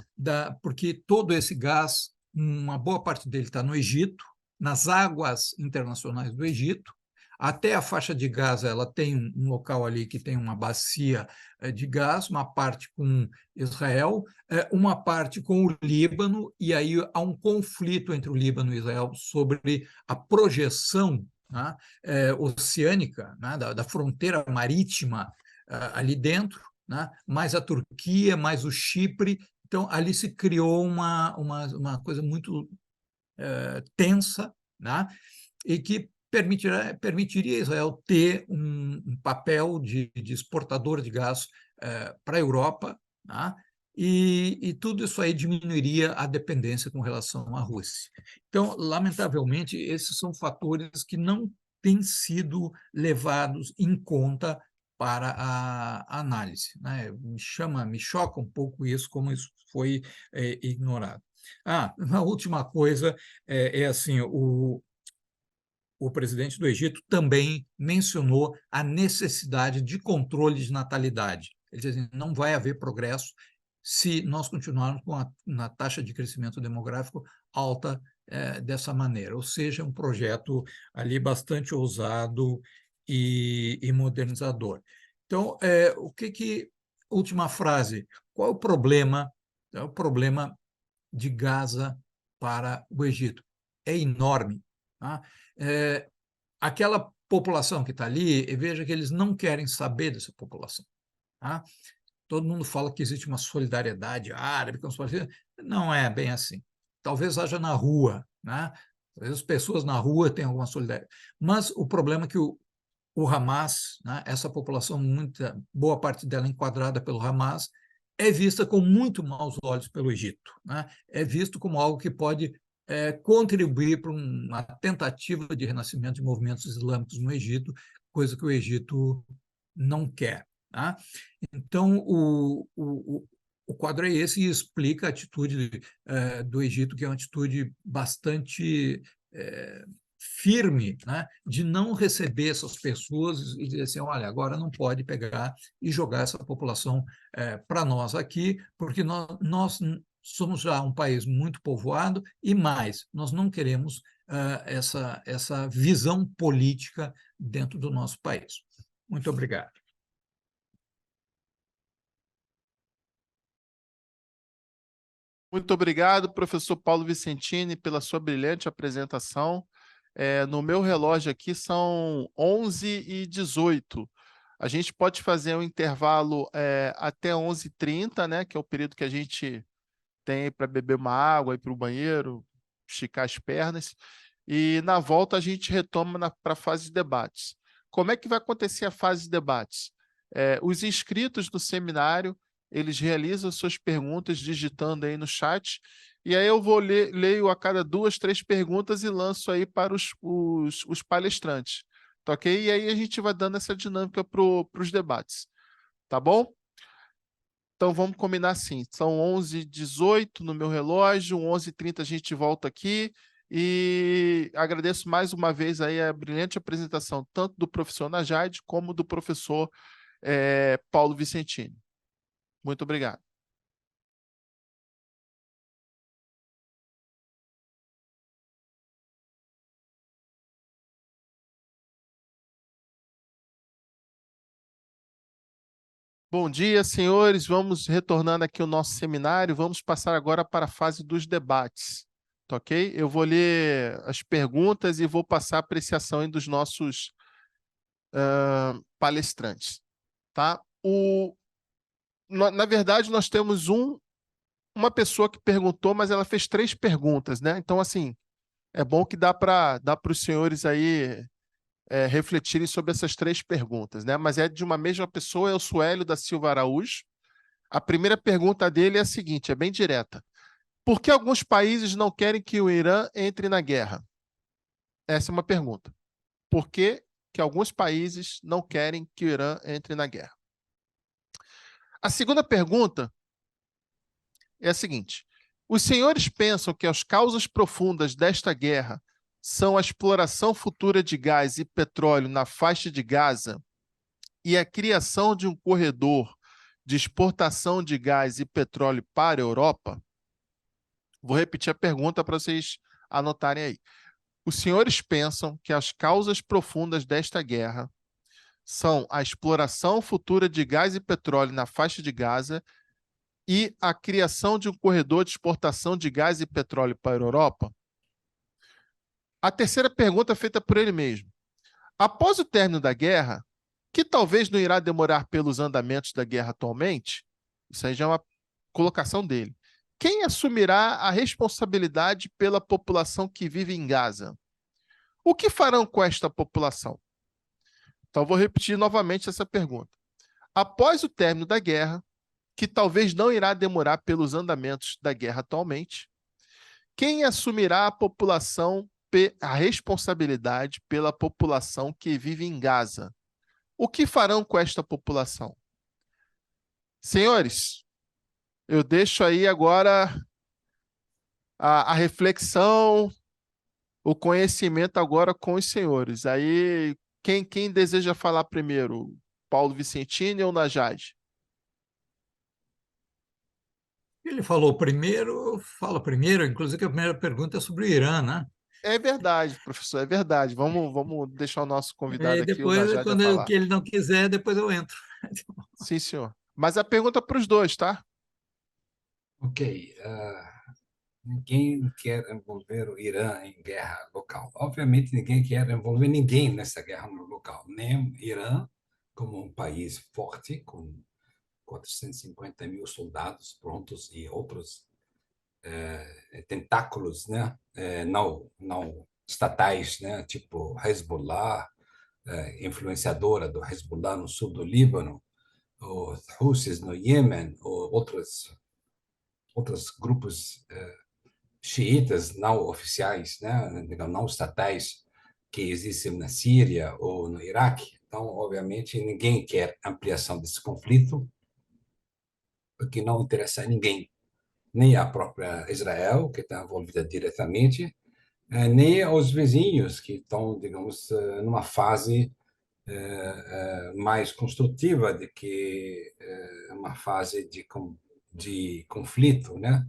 porque todo esse gás, uma boa parte dele está no Egito, nas águas internacionais do Egito. Até a faixa de Gaza, ela tem um local ali que tem uma bacia de gás, uma parte com Israel, uma parte com o Líbano, e aí há um conflito entre o Líbano e Israel sobre a projeção, né, oceânica, né, da fronteira marítima ali dentro, né, mais a Turquia, mais o Chipre. Então, ali se criou uma coisa muito tensa, né, e que permitiria a Israel ter um papel de exportador de gás para a Europa, né? E tudo isso aí diminuiria a dependência com relação à Rússia. Então, lamentavelmente, esses são fatores que não têm sido levados em conta para a análise, né? Me choca um pouco isso, como isso foi ignorado. Uma última coisa assim, o presidente do Egito também mencionou a necessidade de controle de natalidade. Ele diz assim, não vai haver progresso se nós continuarmos com na taxa de crescimento demográfico alta dessa maneira. Ou seja, um projeto ali bastante ousado e modernizador. Então, última frase, qual é o problema? É o problema de Gaza para o Egito. É enorme. Tá? Aquela população que está ali, veja que eles não querem saber dessa população. Tá? Todo mundo fala que existe uma solidariedade árabe com os palestinos. Não é bem assim. Talvez haja na rua, né? Talvez as pessoas na rua tenham alguma solidariedade. Mas o problema é que o Hamas, né, essa população, boa parte dela enquadrada pelo Hamas, é vista com muito maus olhos pelo Egito. Né? É visto como algo que pode contribuir para uma tentativa de renascimento de movimentos islâmicos no Egito, coisa que o Egito não quer. Tá? Então, o quadro é esse e explica a atitude do Egito, que é uma atitude bastante firme, né, de não receber essas pessoas e dizer assim, olha, agora não pode pegar e jogar essa população para nós aqui, porque nós somos já um país muito povoado e mais, nós não queremos essa visão política dentro do nosso país. Muito obrigado. Muito obrigado, professor Paulo Vicentini, pela sua brilhante apresentação. No meu relógio aqui são 11h18. A gente pode fazer um intervalo até 11h30, né, que é o período que a gente tem para beber uma água, ir para o banheiro, esticar as pernas. E na volta a gente retoma para a fase de debates. Como é que vai acontecer a fase de debates? Os inscritos no seminário, eles realizam suas perguntas digitando aí no chat, e aí eu leio a cada 2, 3 perguntas e lanço aí para os palestrantes, tá ok? E aí a gente vai dando essa dinâmica para os debates, tá bom? Então vamos combinar assim, são 11h18 no meu relógio, 11h30 a gente volta aqui, e agradeço mais uma vez aí a brilhante apresentação, tanto do professor Najad como do professor Paulo Vicentini. Muito obrigado. Bom dia, senhores. Vamos retornando aqui ao nosso seminário. Vamos passar agora para a fase dos debates, tá ok? Eu vou ler as perguntas e vou passar a apreciação aí dos nossos palestrantes, tá? Na verdade, nós temos uma pessoa que perguntou, mas ela fez 3 perguntas, né? Então, assim, é bom que dá para os senhores aí refletirem sobre essas três perguntas, né? Mas é de uma mesma pessoa, é o Suélio da Silva Araújo. A primeira pergunta dele é a seguinte, é bem direta. Por que alguns países não querem que o Irã entre na guerra? Essa é uma pergunta. Por que que alguns países não querem que o Irã entre na guerra? A segunda pergunta é a seguinte: os senhores pensam que as causas profundas desta guerra são a exploração futura de gás e petróleo na faixa de Gaza e a criação de um corredor de exportação de gás e petróleo para a Europa? Vou repetir a pergunta para vocês anotarem aí. Os senhores pensam que as causas profundas desta guerra são a exploração futura de gás e petróleo na faixa de Gaza e a criação de um corredor de exportação de gás e petróleo para a Europa? A terceira pergunta é feita por ele mesmo. Após o término da guerra, que talvez não irá demorar pelos andamentos da guerra atualmente, isso aí já é uma colocação dele. Quem assumirá a responsabilidade pela população que vive em Gaza? O que farão com esta população? Então, vou repetir novamente essa pergunta. Após o término da guerra, que talvez não irá demorar pelos andamentos da guerra atualmente, quem assumirá a responsabilidade pela população que vive em Gaza? O que farão com esta população? Senhores, eu deixo aí agora a reflexão, o conhecimento agora com os senhores. Aí, quem deseja falar primeiro? Paulo Vicentini ou Najad? Ele falou primeiro, fala primeiro, inclusive a primeira pergunta é sobre o Irã, né? É verdade, professor, é verdade. Vamos deixar o nosso convidado E aqui, o depois, Najad, a quando falar. que ele não quiser, depois eu entro. Sim, senhor. Mas a pergunta para os dois, tá? Ok. Ninguém quer envolver o Irã em guerra local. Obviamente, ninguém quer envolver ninguém nessa guerra no local. Nem o Irã, como um país forte, com 450 mil soldados prontos e outros tentáculos, né? Não estatais, né? Tipo Hezbollah, influenciadora do Hezbollah no sul do Líbano, os Houthis no Iêmen, ou outros grupos xiitas não oficiais, né, não estatais, que existem na Síria ou no Iraque. Então, obviamente, ninguém quer ampliação desse conflito, porque não interessa a ninguém, nem a própria Israel, que está envolvida diretamente, nem aos vizinhos, que estão, digamos, numa fase mais construtiva do que uma fase de conflito, né?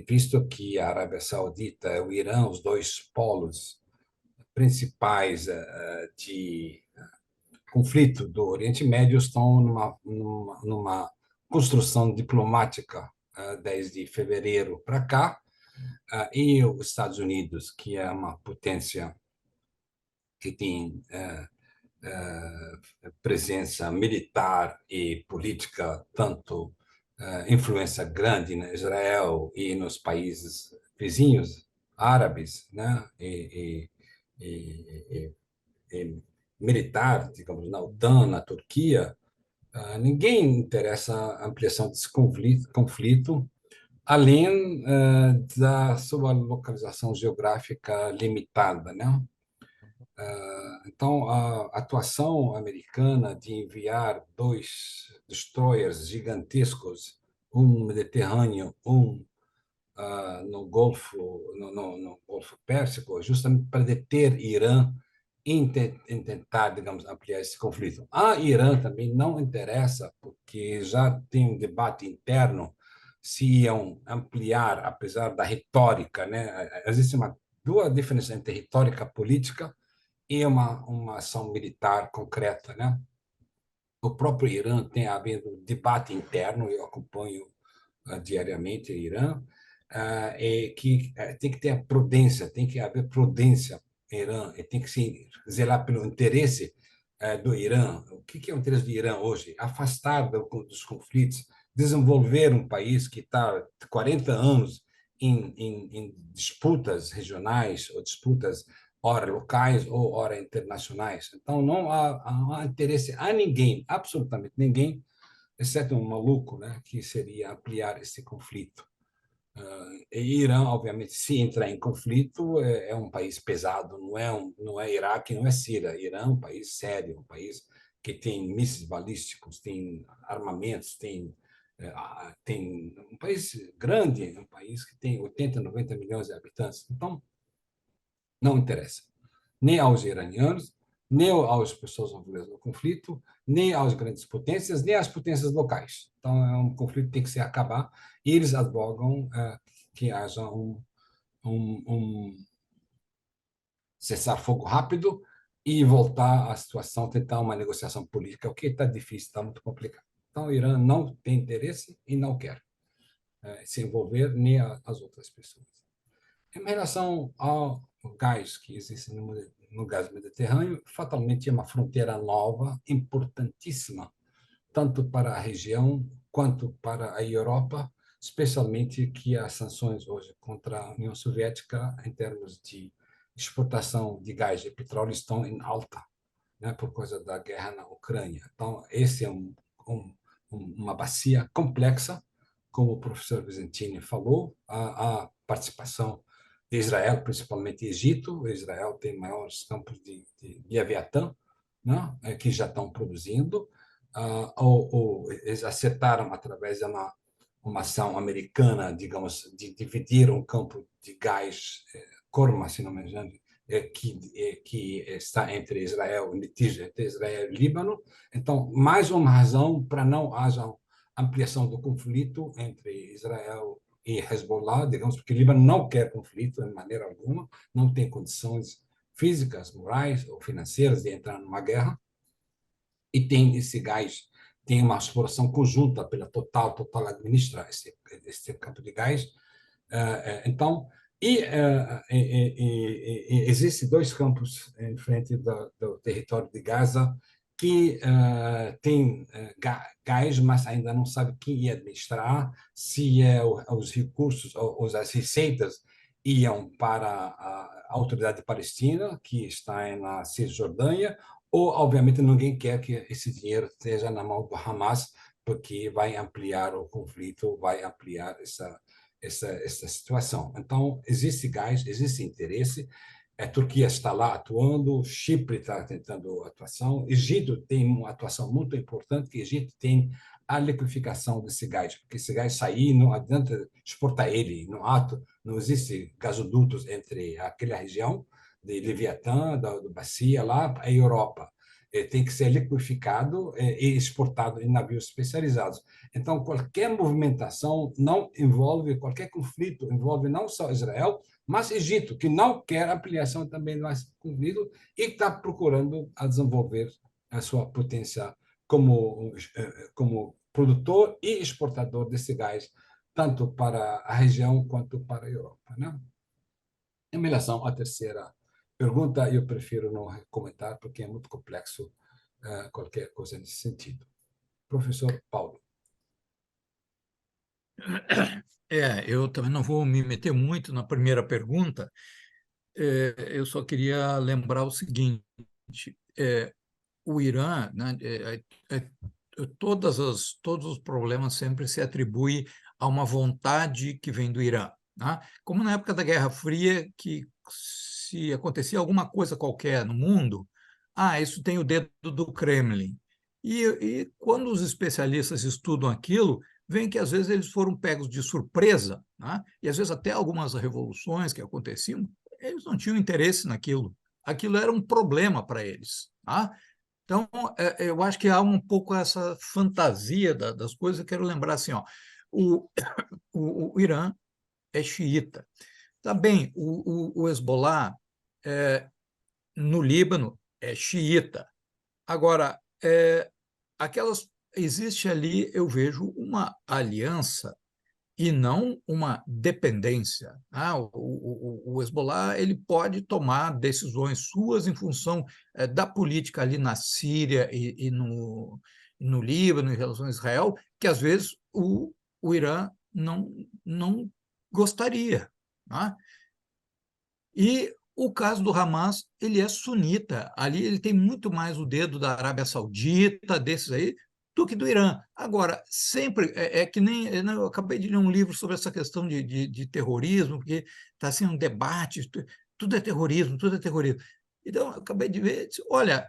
Visto que a Arábia Saudita e o Irã, os dois polos principais de conflito do Oriente Médio, estão numa construção diplomática desde fevereiro para cá, e os Estados Unidos, que é uma potência que tem presença militar e política, tanto influência grande na Israel e nos países vizinhos árabes, né? E militar, digamos, na OTAN, na Turquia, ninguém interessa a ampliação desse conflito, além da sua localização geográfica limitada, né? Então, a atuação americana de enviar dois destroyers gigantescos, um no Mediterrâneo, um no no Golfo Pérsico, justamente para deter Irã em tentar, digamos, ampliar esse conflito. A Irã também não interessa, porque já tem um debate interno se iam ampliar, apesar da retórica, né? Existe duas diferenças entre retórica política e uma ação militar concreta, né? O próprio Irã tem havido debate interno, eu acompanho diariamente o Irã, é que tem que ter a prudência, tem que haver prudência no Irã, e tem que se zelar pelo interesse do Irã. O que é o interesse do Irã hoje? Afastar dos conflitos, desenvolver um país que está 40 anos em disputas regionais ou disputas ora locais ou ora internacionais. Então, não há interesse a ninguém, absolutamente ninguém, exceto um maluco, né, que seria ampliar esse conflito. E Irã, obviamente, se entrar em conflito, é um país pesado, não é Iraque, não é Síria. Irã é um país sério, um país que tem mísseis balísticos, tem armamentos, tem um país grande, um país que tem 80, 90 milhões de habitantes. Então, não interessa nem aos iranianos, nem às pessoas envolvidas no conflito, nem às grandes potências, nem às potências locais. Então, é um conflito que tem que se acabar. E eles advogam que haja um cessar-fogo rápido e voltar à situação, tentar uma negociação política, o que está difícil, está muito complicado. Então, o Irã não tem interesse e não quer se envolver, nem as outras pessoas. Em relação ao gás que existe no gás mediterrâneo, fatalmente é uma fronteira nova, importantíssima, tanto para a região quanto para a Europa, especialmente que as sanções hoje contra a União Soviética, em termos de exportação de gás e petróleo, estão em alta, né, por causa da guerra na Ucrânia. Então, esse é uma bacia complexa, como o professor Vicentini falou, a participação de Israel, principalmente Egito. Israel tem maiores campos de Leviatã, né, que já estão produzindo. Eles acertaram, através de uma ação americana, digamos, de dividir um campo de gás, Korma, se não me engano, que está entre Israel, litígio entre Israel e Líbano. Então, mais uma razão para não haja ampliação do conflito entre Israel e Hezbollah, digamos, porque o Líbano não quer conflito de maneira alguma, não tem condições físicas, morais ou financeiras de entrar numa guerra, e tem esse gás, tem uma exploração conjunta pela Total administra esse campo de gás. Então, existem dois campos em frente do território de Gaza que tem gás, mas ainda não sabe quem ia administrar, se os recursos ou as receitas iam para a autoridade palestina, que está na Cisjordânia, ou, obviamente, ninguém quer que esse dinheiro esteja na mão do Hamas, porque vai ampliar o conflito, vai ampliar essa situação. Então, existe gás, existe interesse, a Turquia está lá atuando, Chipre está tentando atuação, Egito tem uma atuação muito importante, que o Egito tem a liqueficação desse gás, porque esse gás sair, não adianta exportar ele, não existe gasodutos entre aquela região de Leviatã, da bacia, lá para a Europa. Tem que ser liquefiado e exportado em navios especializados. Então, qualquer movimentação não envolve, qualquer conflito envolve não só Israel, mas Egito, que não quer ampliação também do conflito e está procurando desenvolver a sua potência como produtor e exportador desse gás, tanto para a região quanto para a Europa, né? Em relação à terceira pergunta, eu prefiro não comentar, porque é muito complexo qualquer coisa nesse sentido. Professor Paulo. Eu também não vou me meter muito na primeira pergunta. Eu só queria lembrar o seguinte: o Irã, né, todos os problemas sempre se atribuem a uma vontade que vem do Irã, né? Como na época da Guerra Fria, que se acontecia alguma coisa qualquer no mundo, isso tem o dedo do Kremlin. E quando os especialistas estudam aquilo, veem que às vezes eles foram pegos de surpresa, né? E às vezes até algumas revoluções que aconteciam, eles não tinham interesse naquilo. Aquilo era um problema para eles, tá? Então, eu acho que há um pouco essa fantasia das coisas. Eu quero lembrar assim, ó, o, o Irã é xiita. Também o Hezbollah no Líbano é xiita. Agora, existe ali, eu vejo, uma aliança e não uma dependência. O Hezbollah ele pode tomar decisões suas em função da política ali na Síria e no Líbano, em relação a Israel, que às vezes o Irã não gostaria. Né? E O caso do Hamas, ele é sunita. Ali ele tem muito mais o dedo da Arábia Saudita, desses aí, do que do Irã. Agora, sempre é que nem eu acabei de ler um livro sobre essa questão de terrorismo, porque está assim um debate, tudo é terrorismo, tudo é terrorismo. Então, eu acabei de ver, olha,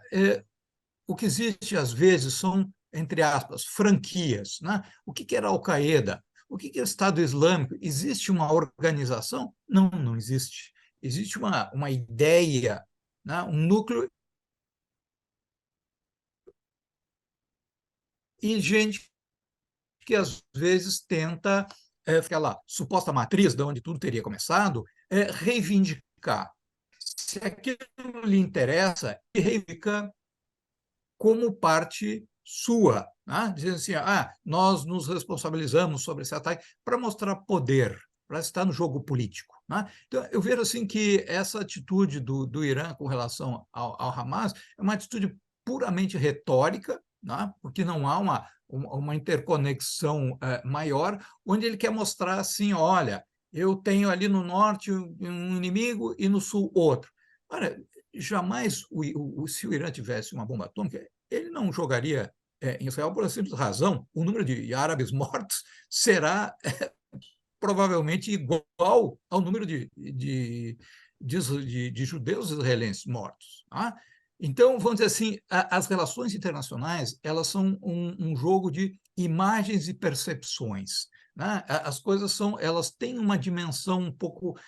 o que existe às vezes são, entre aspas, franquias, né? O que era a Al-Qaeda? O que é o Estado Islâmico? Existe uma organização? Não, não existe. Existe uma ideia, né? Um núcleo e gente que às vezes tenta aquela suposta matriz de onde tudo teria começado, reivindicar. Se aquilo lhe interessa, reivindica como parte sua, né? Dizendo assim, nós nos responsabilizamos sobre esse ataque para mostrar poder, para estar no jogo político, né? Então, eu vejo assim que essa atitude do Irã com relação ao Hamas é uma atitude puramente retórica, né? Porque não há uma interconexão maior, onde ele quer mostrar assim, olha, eu tenho ali no norte um inimigo e no sul outro. Olha, jamais, se o Irã tivesse uma bomba atômica, ele não jogaria em Israel por uma simples razão. O número de árabes mortos será provavelmente igual ao número de judeus israelenses mortos. Tá? Então, vamos dizer assim, as relações internacionais elas são um jogo de imagens e percepções. Né? As coisas elas têm uma dimensão um pouco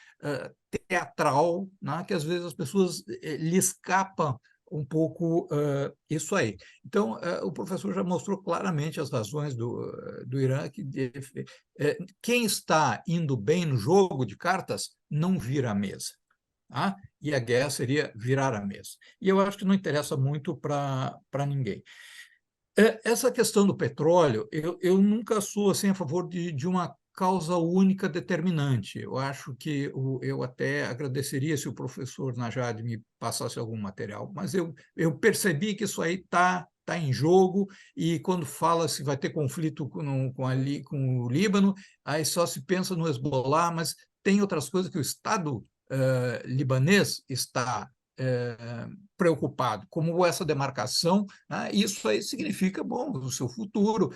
teatral, né? Que às vezes as pessoas lhe escapam um pouco isso aí. Então, o professor já mostrou claramente as razões do Irã, que quem está indo bem no jogo de cartas não vira a mesa. Tá? E a guerra seria virar a mesa. E eu acho que não interessa muito para ninguém. Essa questão do petróleo, eu nunca sou assim, a favor de uma causa única determinante. Eu acho que eu até agradeceria se o professor Najad me passasse algum material, mas eu percebi que isso aí está em jogo, e quando fala se vai ter conflito com o Líbano, aí só se pensa no Hezbollah, mas tem outras coisas que o Estado libanês está preocupado, como essa demarcação, né? Isso aí significa, bom, o seu futuro,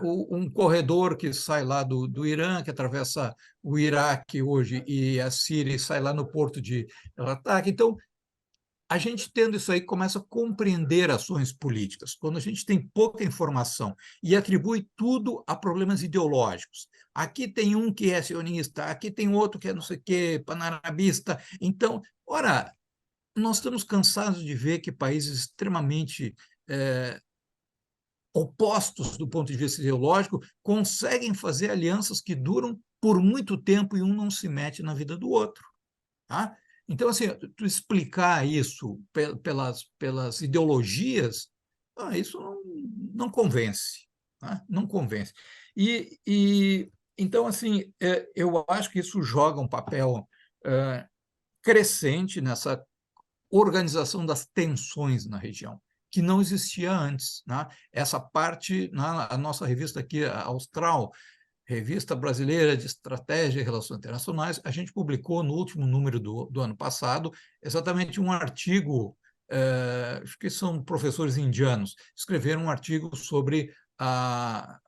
um corredor que sai lá do Irã, que atravessa o Iraque hoje e a Síria e sai lá no porto de El-Ataque. Então, a gente tendo isso aí começa a compreender ações políticas. Quando a gente tem pouca informação e atribui tudo a problemas ideológicos. Aqui tem um que é sionista, aqui tem outro que é não sei o quê, panarabista. Então, ora, nós estamos cansados de ver que países extremamente opostos do ponto de vista ideológico conseguem fazer alianças que duram por muito tempo e um não se mete na vida do outro. Tá? Então, assim, tu explicar isso pelas ideologias, isso não convence. Tá? Não convence. Então, assim, eu acho que isso joga um papel crescente nessa organização das tensões na região, que não existia antes. Né? Essa parte, a nossa revista aqui, a Austral, Revista Brasileira de Estratégia e Relações Internacionais, a gente publicou no último número do ano passado exatamente um artigo, acho que são professores indianos, escreveram um artigo sobre a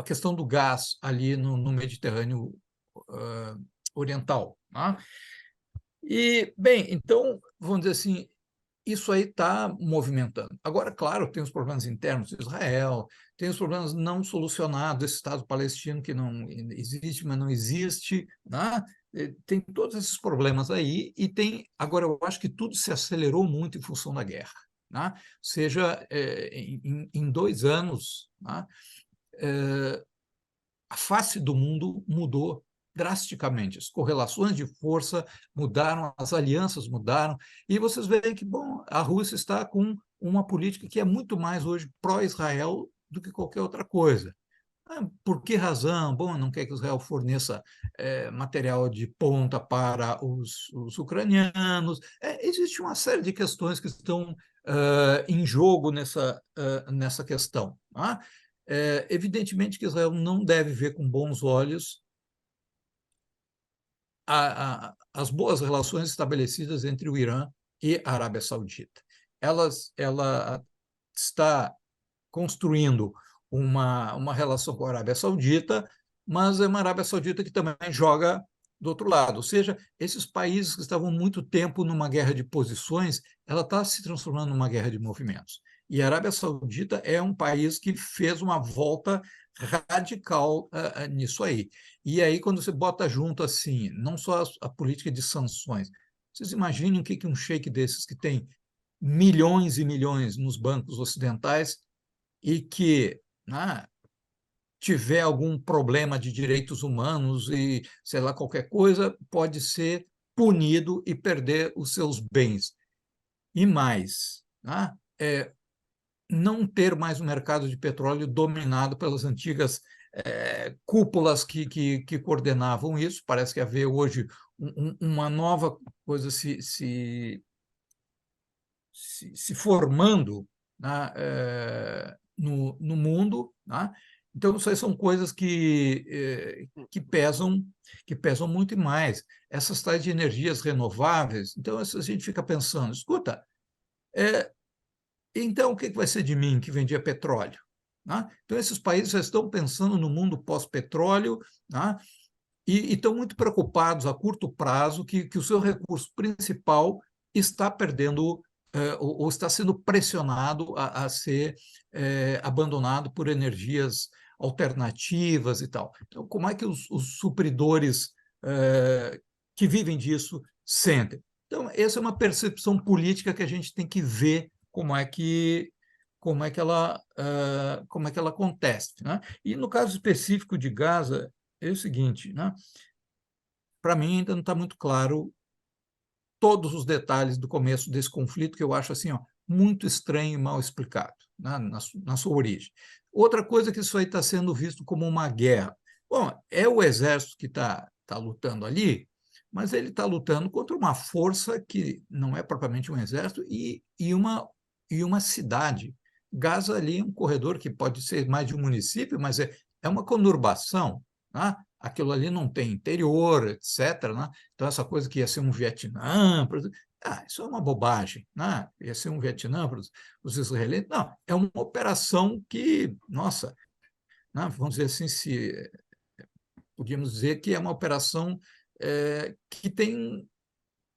questão do gás ali no Mediterrâneo Oriental. Né? E, bem, então, vamos dizer assim, isso aí está movimentando. Agora, claro, tem os problemas internos de Israel, tem os problemas não solucionados, esse Estado palestino que não existe, mas não existe, né? Tem todos esses problemas aí, e tem. Agora, eu acho que tudo se acelerou muito em função da guerra. Né? Ou seja, em 2 anos, né? A face do mundo mudou drasticamente. As correlações de força mudaram, as alianças mudaram, e vocês veem que, bom, a Rússia está com uma política que é muito mais hoje pró-Israel do que qualquer outra coisa. Por que razão? Bom, não quer que Israel forneça material de ponta para os ucranianos. Existe uma série de questões que estão em jogo nessa questão. Tá? Evidentemente que Israel não deve ver com bons olhos as boas relações estabelecidas entre o Irã e a Arábia Saudita. Ela está construindo uma relação com a Arábia Saudita, mas é uma Arábia Saudita que também joga do outro lado. Ou seja, esses países que estavam muito tempo numa guerra de posições, ela está se transformando numa guerra de movimentos. E a Arábia Saudita é um país que fez uma volta radical nisso aí. E aí, quando você bota junto assim, não só a política de sanções, vocês imaginem o que um sheik desses que tem milhões e milhões nos bancos ocidentais e que, né, tiver algum problema de direitos humanos e, sei lá, qualquer coisa, pode ser punido e perder os seus bens. E mais, né, não ter mais um mercado de petróleo dominado pelas antigas cúpulas que coordenavam isso. Parece que haver hoje uma nova coisa se formando, né, no mundo, né? Então, isso aí são coisas que pesam muito e mais. Essas tais de energias renováveis, então a gente fica pensando, escuta, então o que vai ser de mim que vendia petróleo? Né? Então, esses países já estão pensando no mundo pós-petróleo, né? E estão muito preocupados a curto prazo que o seu recurso principal está perdendo ou está sendo pressionado a ser abandonado por energias alternativas e tal. Então, como é que os supridores que vivem disso sentem? Então, essa é uma percepção política que a gente tem que ver como é que ela acontece, né? E no caso específico de Gaza, é o seguinte, né? Para mim ainda não está muito claro todos os detalhes do começo desse conflito, que eu acho assim, ó, muito estranho e mal explicado, né, na sua origem. Outra coisa que isso aí está sendo visto como uma guerra. Bom, é o exército que está lutando ali, mas ele está lutando contra uma força que não é propriamente um exército e uma cidade. Gaza ali é um corredor que pode ser mais de um município, mas é uma conurbação, né? Aquilo ali não tem interior, etc., né? Então, essa coisa que ia ser um Vietnã, isso é uma bobagem, né? Ia ser um Vietnã para os israelenses. Não, é uma operação que, nossa, né? Vamos dizer assim, podíamos dizer que é uma operação que tem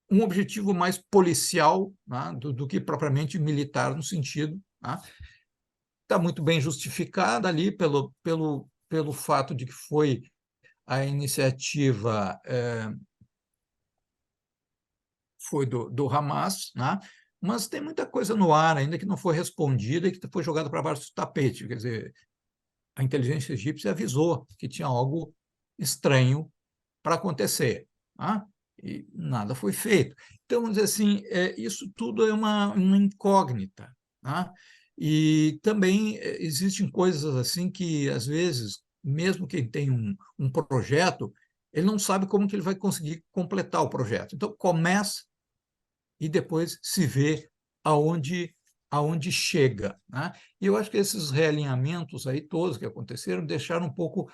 um objetivo mais policial, né? do que propriamente militar no sentido, né? Está muito bem justificada ali pelo fato de que foi a iniciativa foi do Hamas, né? Mas tem muita coisa no ar ainda que não foi respondida e que foi jogada para baixo do tapete. Quer dizer, a inteligência egípcia avisou que tinha algo estranho para acontecer, né? E nada foi feito. Então, vamos dizer assim, isso tudo é uma incógnita, né? E também existem coisas assim que, às vezes, mesmo quem tem um projeto, ele não sabe como que ele vai conseguir completar o projeto. Então, começa e depois se vê aonde chega, né? E eu acho que esses realinhamentos aí todos que aconteceram deixaram um pouco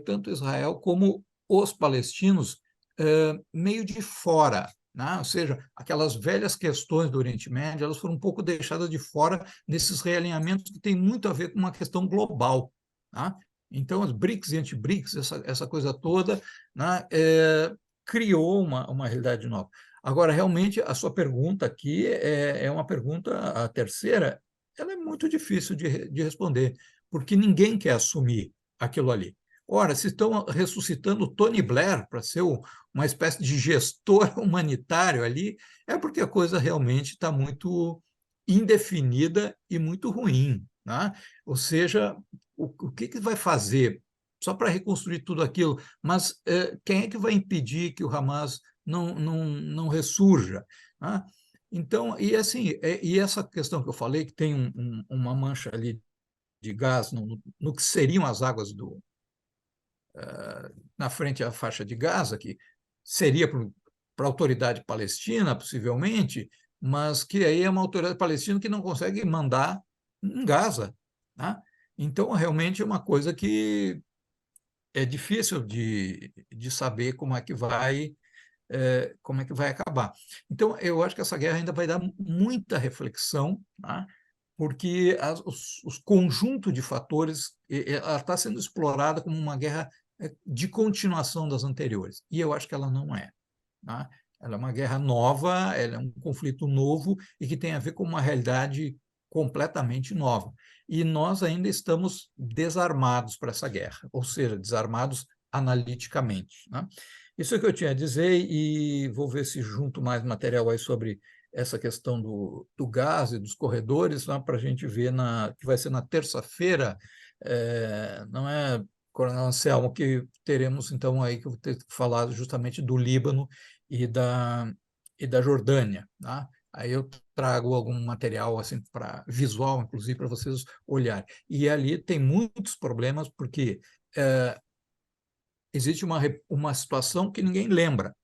tanto Israel como os palestinos meio de fora, né? Ou seja, aquelas velhas questões do Oriente Médio, elas foram um pouco deixadas de fora nesses realinhamentos que tem muito a ver com uma questão global, tá? Então, as BRICS e anti-BRICS, essa coisa toda, né, criou uma realidade nova. Agora, realmente, a sua pergunta aqui é uma pergunta, a terceira, ela é muito difícil de responder, porque ninguém quer assumir aquilo ali. Ora, se estão ressuscitando Tony Blair para ser uma espécie de gestor humanitário ali, é porque a coisa realmente está muito indefinida e muito ruim, né? Ou seja, o que vai fazer só para reconstruir tudo aquilo? Mas quem é que vai impedir que o Hamas não ressurja, né? Então, e assim, e essa questão que eu falei, que tem uma mancha ali de gás no que seriam as águas na frente à faixa de Gaza, que seria para a autoridade palestina, possivelmente, mas que aí é uma autoridade palestina que não consegue mandar em Gaza, né? Então, realmente é uma coisa que é difícil de saber como é que vai como é que vai acabar. Então, eu acho que essa guerra ainda vai dar muita reflexão, tá? Porque os conjuntos de fatores, ela está sendo explorada como uma guerra de continuação das anteriores, e eu acho que ela não é. Tá? Ela é uma guerra nova, ela é um conflito novo e que tem a ver com uma realidade completamente nova. E nós ainda estamos desarmados para essa guerra, ou seja, desarmados analiticamente. Né? Isso é o que eu tinha a dizer e vou ver se junto mais material aí sobre essa questão do gás e dos corredores, né, para a gente ver que vai ser na terça-feira, não é, Coronel Anselmo, que teremos então aí que eu vou ter falado justamente do Líbano e da Jordânia, tá? Aí eu trago algum material assim para visual, inclusive, para vocês olharem. E ali tem muitos problemas, porque existe uma situação que ninguém lembra,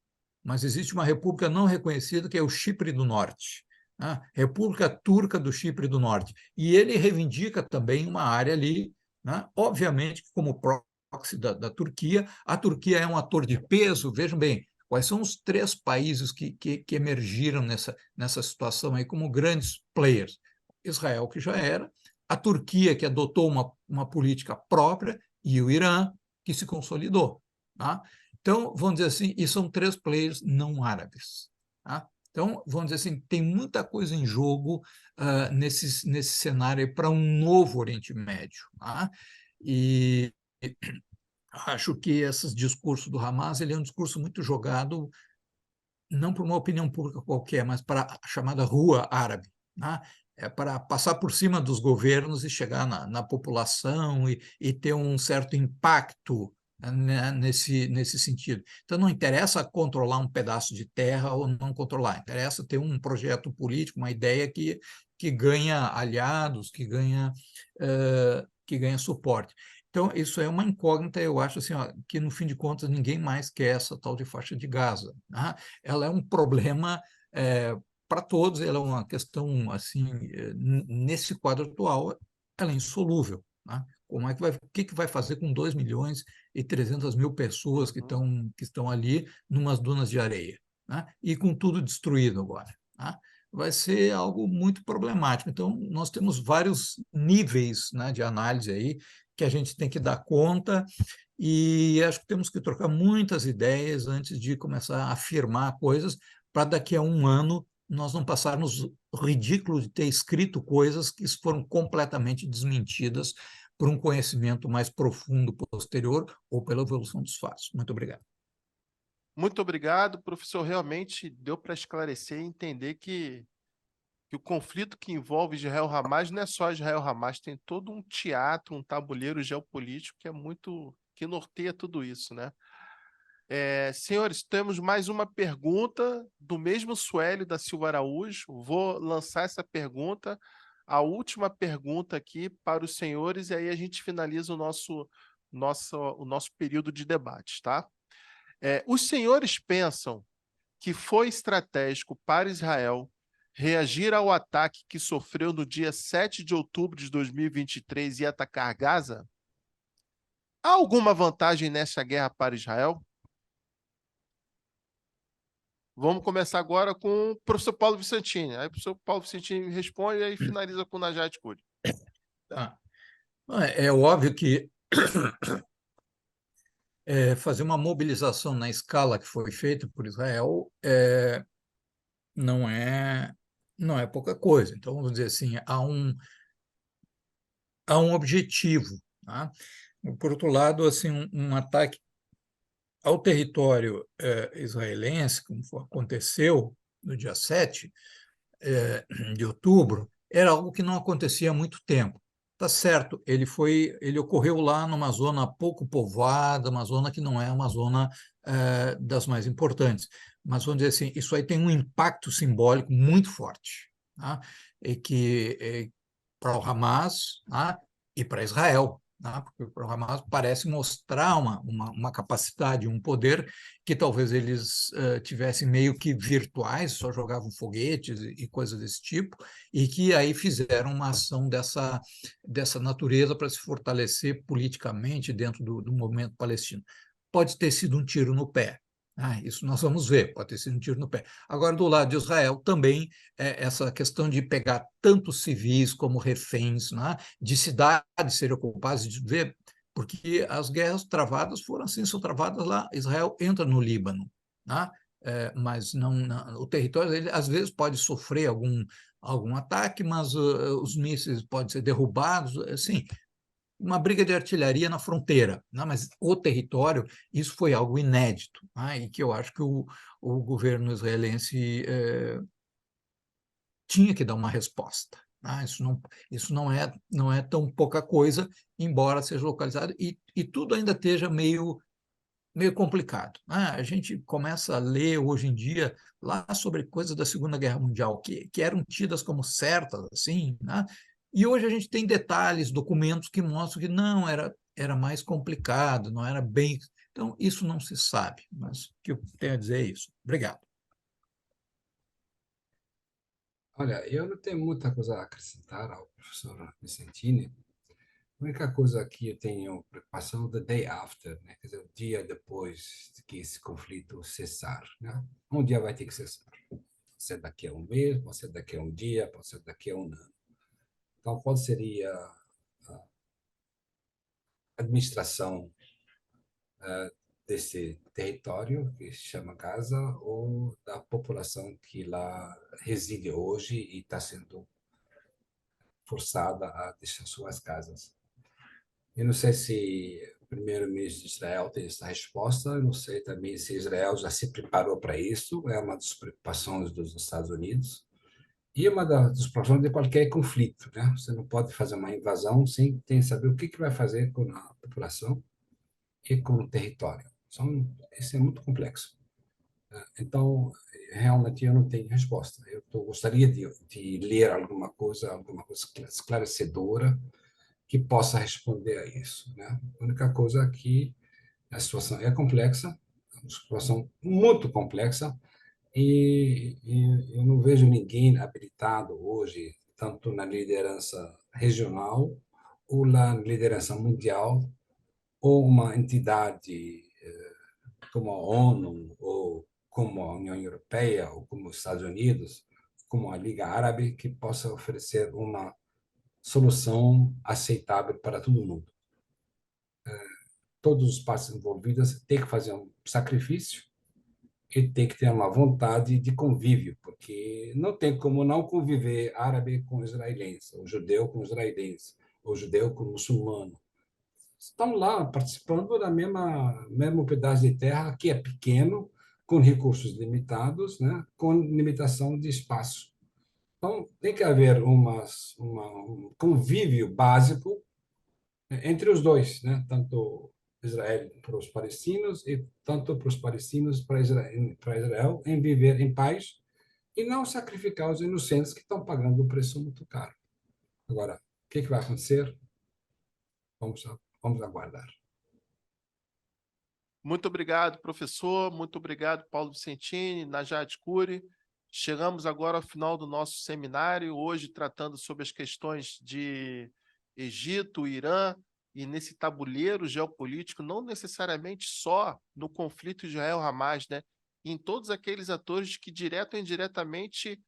mas existe uma república não reconhecida, que é o Chipre do Norte, né? República Turca do Chipre do Norte. E ele reivindica também uma área ali, né? Obviamente, como proxy da Turquia. A Turquia é um ator de peso, vejam bem, quais são os 3 países que emergiram nessa situação aí como grandes players? Israel, que já era, a Turquia, que adotou uma política própria, e o Irã, que se consolidou. Tá? Então, vamos dizer assim, e são 3 players não árabes. Tá? Então, vamos dizer assim, tem muita coisa em jogo nesse cenário para um novo Oriente Médio. Tá? E acho que esses discursos do Hamas, ele é um discurso muito jogado, não para uma opinião pública qualquer, mas para a chamada rua árabe. Tá? É para passar por cima dos governos e chegar na população e ter um certo impacto, né, nesse sentido. Então, não interessa controlar um pedaço de terra ou não controlar, interessa ter um projeto político, uma ideia que ganha aliados, que ganha suporte. Então, isso é uma incógnita, eu acho assim, ó, que, no fim de contas, ninguém mais quer essa tal de faixa de Gaza. Né? Ela é um problema para todos, ela é uma questão, assim, nesse quadro atual, ela é insolúvel. Né? Como é que o que vai fazer com 2.300.000 pessoas que estão ali numas dunas de areia? Né? E com tudo destruído agora. Né? Vai ser algo muito problemático. Então, nós temos vários níveis, né, de análise aí que a gente tem que dar conta, e acho que temos que trocar muitas ideias antes de começar a afirmar coisas, para daqui a um ano nós não passarmos ridículo de ter escrito coisas que foram completamente desmentidas por um conhecimento mais profundo posterior ou pela evolução dos fatos. Muito obrigado. Muito obrigado, professor. Realmente deu para esclarecer e entender que o conflito que envolve Israel e Hamas não é só Israel e Hamas, tem todo um teatro, um tabuleiro geopolítico que norteia tudo isso, né? Senhores, temos mais uma pergunta do mesmo Suélio da Silva Araújo. Vou lançar essa pergunta, a última pergunta aqui para os senhores, e aí a gente finaliza o nosso período de debate, tá? Os senhores pensam que foi estratégico para Israel reagir ao ataque que sofreu no dia 7 de outubro de 2023 e atacar Gaza? Há alguma vantagem nessa guerra para Israel? Vamos começar agora com o professor Paulo Vicentini. Aí o professor Paulo Vicentini responde e aí finaliza com o Najat Kuri. Tá. É óbvio que fazer uma mobilização na escala que foi feita por Israel não é pouca coisa. Então, vamos dizer assim, há um objetivo. Tá? Por outro lado, assim, um ataque ao território israelense, como aconteceu no dia 7 de outubro, era algo que não acontecia há muito tempo. Tá certo, ele ocorreu lá numa zona pouco povoada, uma zona que não é uma zona das mais importantes. Mas, vamos dizer assim, isso aí tem um impacto simbólico muito forte, tá? E que para o Hamas, tá? E para Israel, tá? Porque o Hamas parece mostrar uma capacidade, um poder que talvez eles tivessem meio que virtuais, só jogavam foguetes e coisas desse tipo, e que aí fizeram uma ação dessa natureza para se fortalecer politicamente dentro do movimento palestino. Pode ter sido um tiro no pé, Isso nós vamos ver, pode ter sido um tiro no pé. Agora, do lado de Israel, também essa questão de pegar tanto civis como reféns, né, de cidades serem ocupadas, de ver, porque as guerras travadas foram assim, são travadas lá, Israel entra no Líbano, né, mas o território dele às vezes pode sofrer algum ataque, mas os mísseis podem ser derrubados, assim, uma briga de artilharia na fronteira, né? Mas o território, isso foi algo inédito, né? E que eu acho que o governo israelense tinha que dar uma resposta. Né? Isso não é tão pouca coisa, embora seja localizado, e tudo ainda esteja meio complicado. Né? A gente começa a ler hoje em dia lá sobre coisas da Segunda Guerra Mundial que eram tidas como certas, assim, né? E hoje a gente tem detalhes, documentos que mostram que não, era mais complicado, não era bem. Então, isso não se sabe, mas o que eu tenho a dizer é isso. Obrigado. Olha, eu não tenho muita coisa a acrescentar ao professor Vicentini. A única coisa que eu tenho preocupação é the day after, né? Quer dizer, o dia depois de que esse conflito cessar, né? Um dia vai ter que cessar. Pode ser daqui a um mês, pode ser daqui a um dia, pode ser daqui a um ano. Então, qual seria a administração desse território que se chama Gaza ou da população que lá reside hoje e está sendo forçada a deixar suas casas? Eu não sei se o primeiro-ministro de Israel tem essa resposta, eu não sei também se Israel já se preparou para isso, é uma das preocupações dos Estados Unidos e uma das preocupações de qualquer conflito, né? Você não pode fazer uma invasão sem saber o que vai fazer com a população e com o território. Isso é muito complexo. Então, realmente eu não tenho resposta. Gostaria de ler alguma coisa esclarecedora que possa responder a isso, né? A única coisa é que a situação é complexa, uma situação muito complexa, e eu não vejo ninguém habilitado hoje, tanto na liderança regional ou na liderança mundial, ou uma entidade como a ONU, ou como a União Europeia, ou como os Estados Unidos, como a Liga Árabe, que possa oferecer uma solução aceitável para todo mundo. Todos os partes envolvidas têm que fazer um sacrifício e tem que ter uma vontade de convívio, porque não tem como não conviver árabe com israelense, ou judeu com israelense, ou judeu com muçulmano. Estão lá participando da mesmo pedaço de terra que é pequeno, com recursos limitados, né, com limitação de espaço. Então, tem que haver um convívio básico entre os dois, né, tanto Israel para os palestinos e tanto para os palestinos para Israel em viver em paz e não sacrificar os inocentes que estão pagando um preço muito caro. Agora, o que vai acontecer? Vamos aguardar. Muito obrigado, professor. Muito obrigado, Paulo Vicentini, Najat Kuri. Chegamos agora ao final do nosso seminário, hoje tratando sobre as questões de Egito, Irã, e nesse tabuleiro geopolítico, não necessariamente só no conflito Israel-Hamas, né? Em todos aqueles atores que, direto ou indiretamente,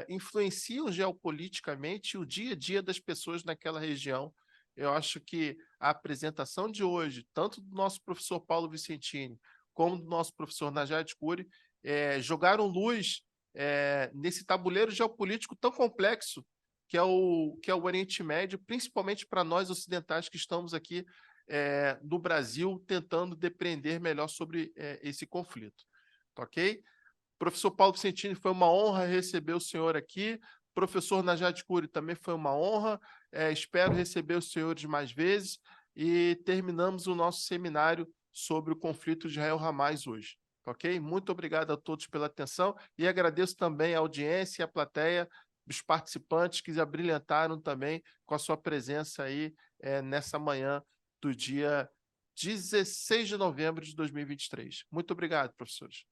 influenciam geopoliticamente o dia a dia das pessoas naquela região. Eu acho que a apresentação de hoje, tanto do nosso professor Paulo Vicentini, como do nosso professor Najat Kuri, jogaram luz nesse tabuleiro geopolítico tão complexo que é o Oriente Médio, principalmente para nós ocidentais que estamos aqui no Brasil tentando depreender melhor sobre esse conflito. Tá, ok? Professor Paulo Vicentini, foi uma honra receber o senhor aqui. Professor Najat Kuri, também foi uma honra. Espero receber os senhores mais vezes. E terminamos o nosso seminário sobre o conflito de Israel-Hamas hoje. Ok? Muito obrigado a todos pela atenção e agradeço também a audiência e a plateia, os participantes que abrilhantaram também com a sua presença aí nessa manhã do dia 16 de novembro de 2023. Muito obrigado, professores.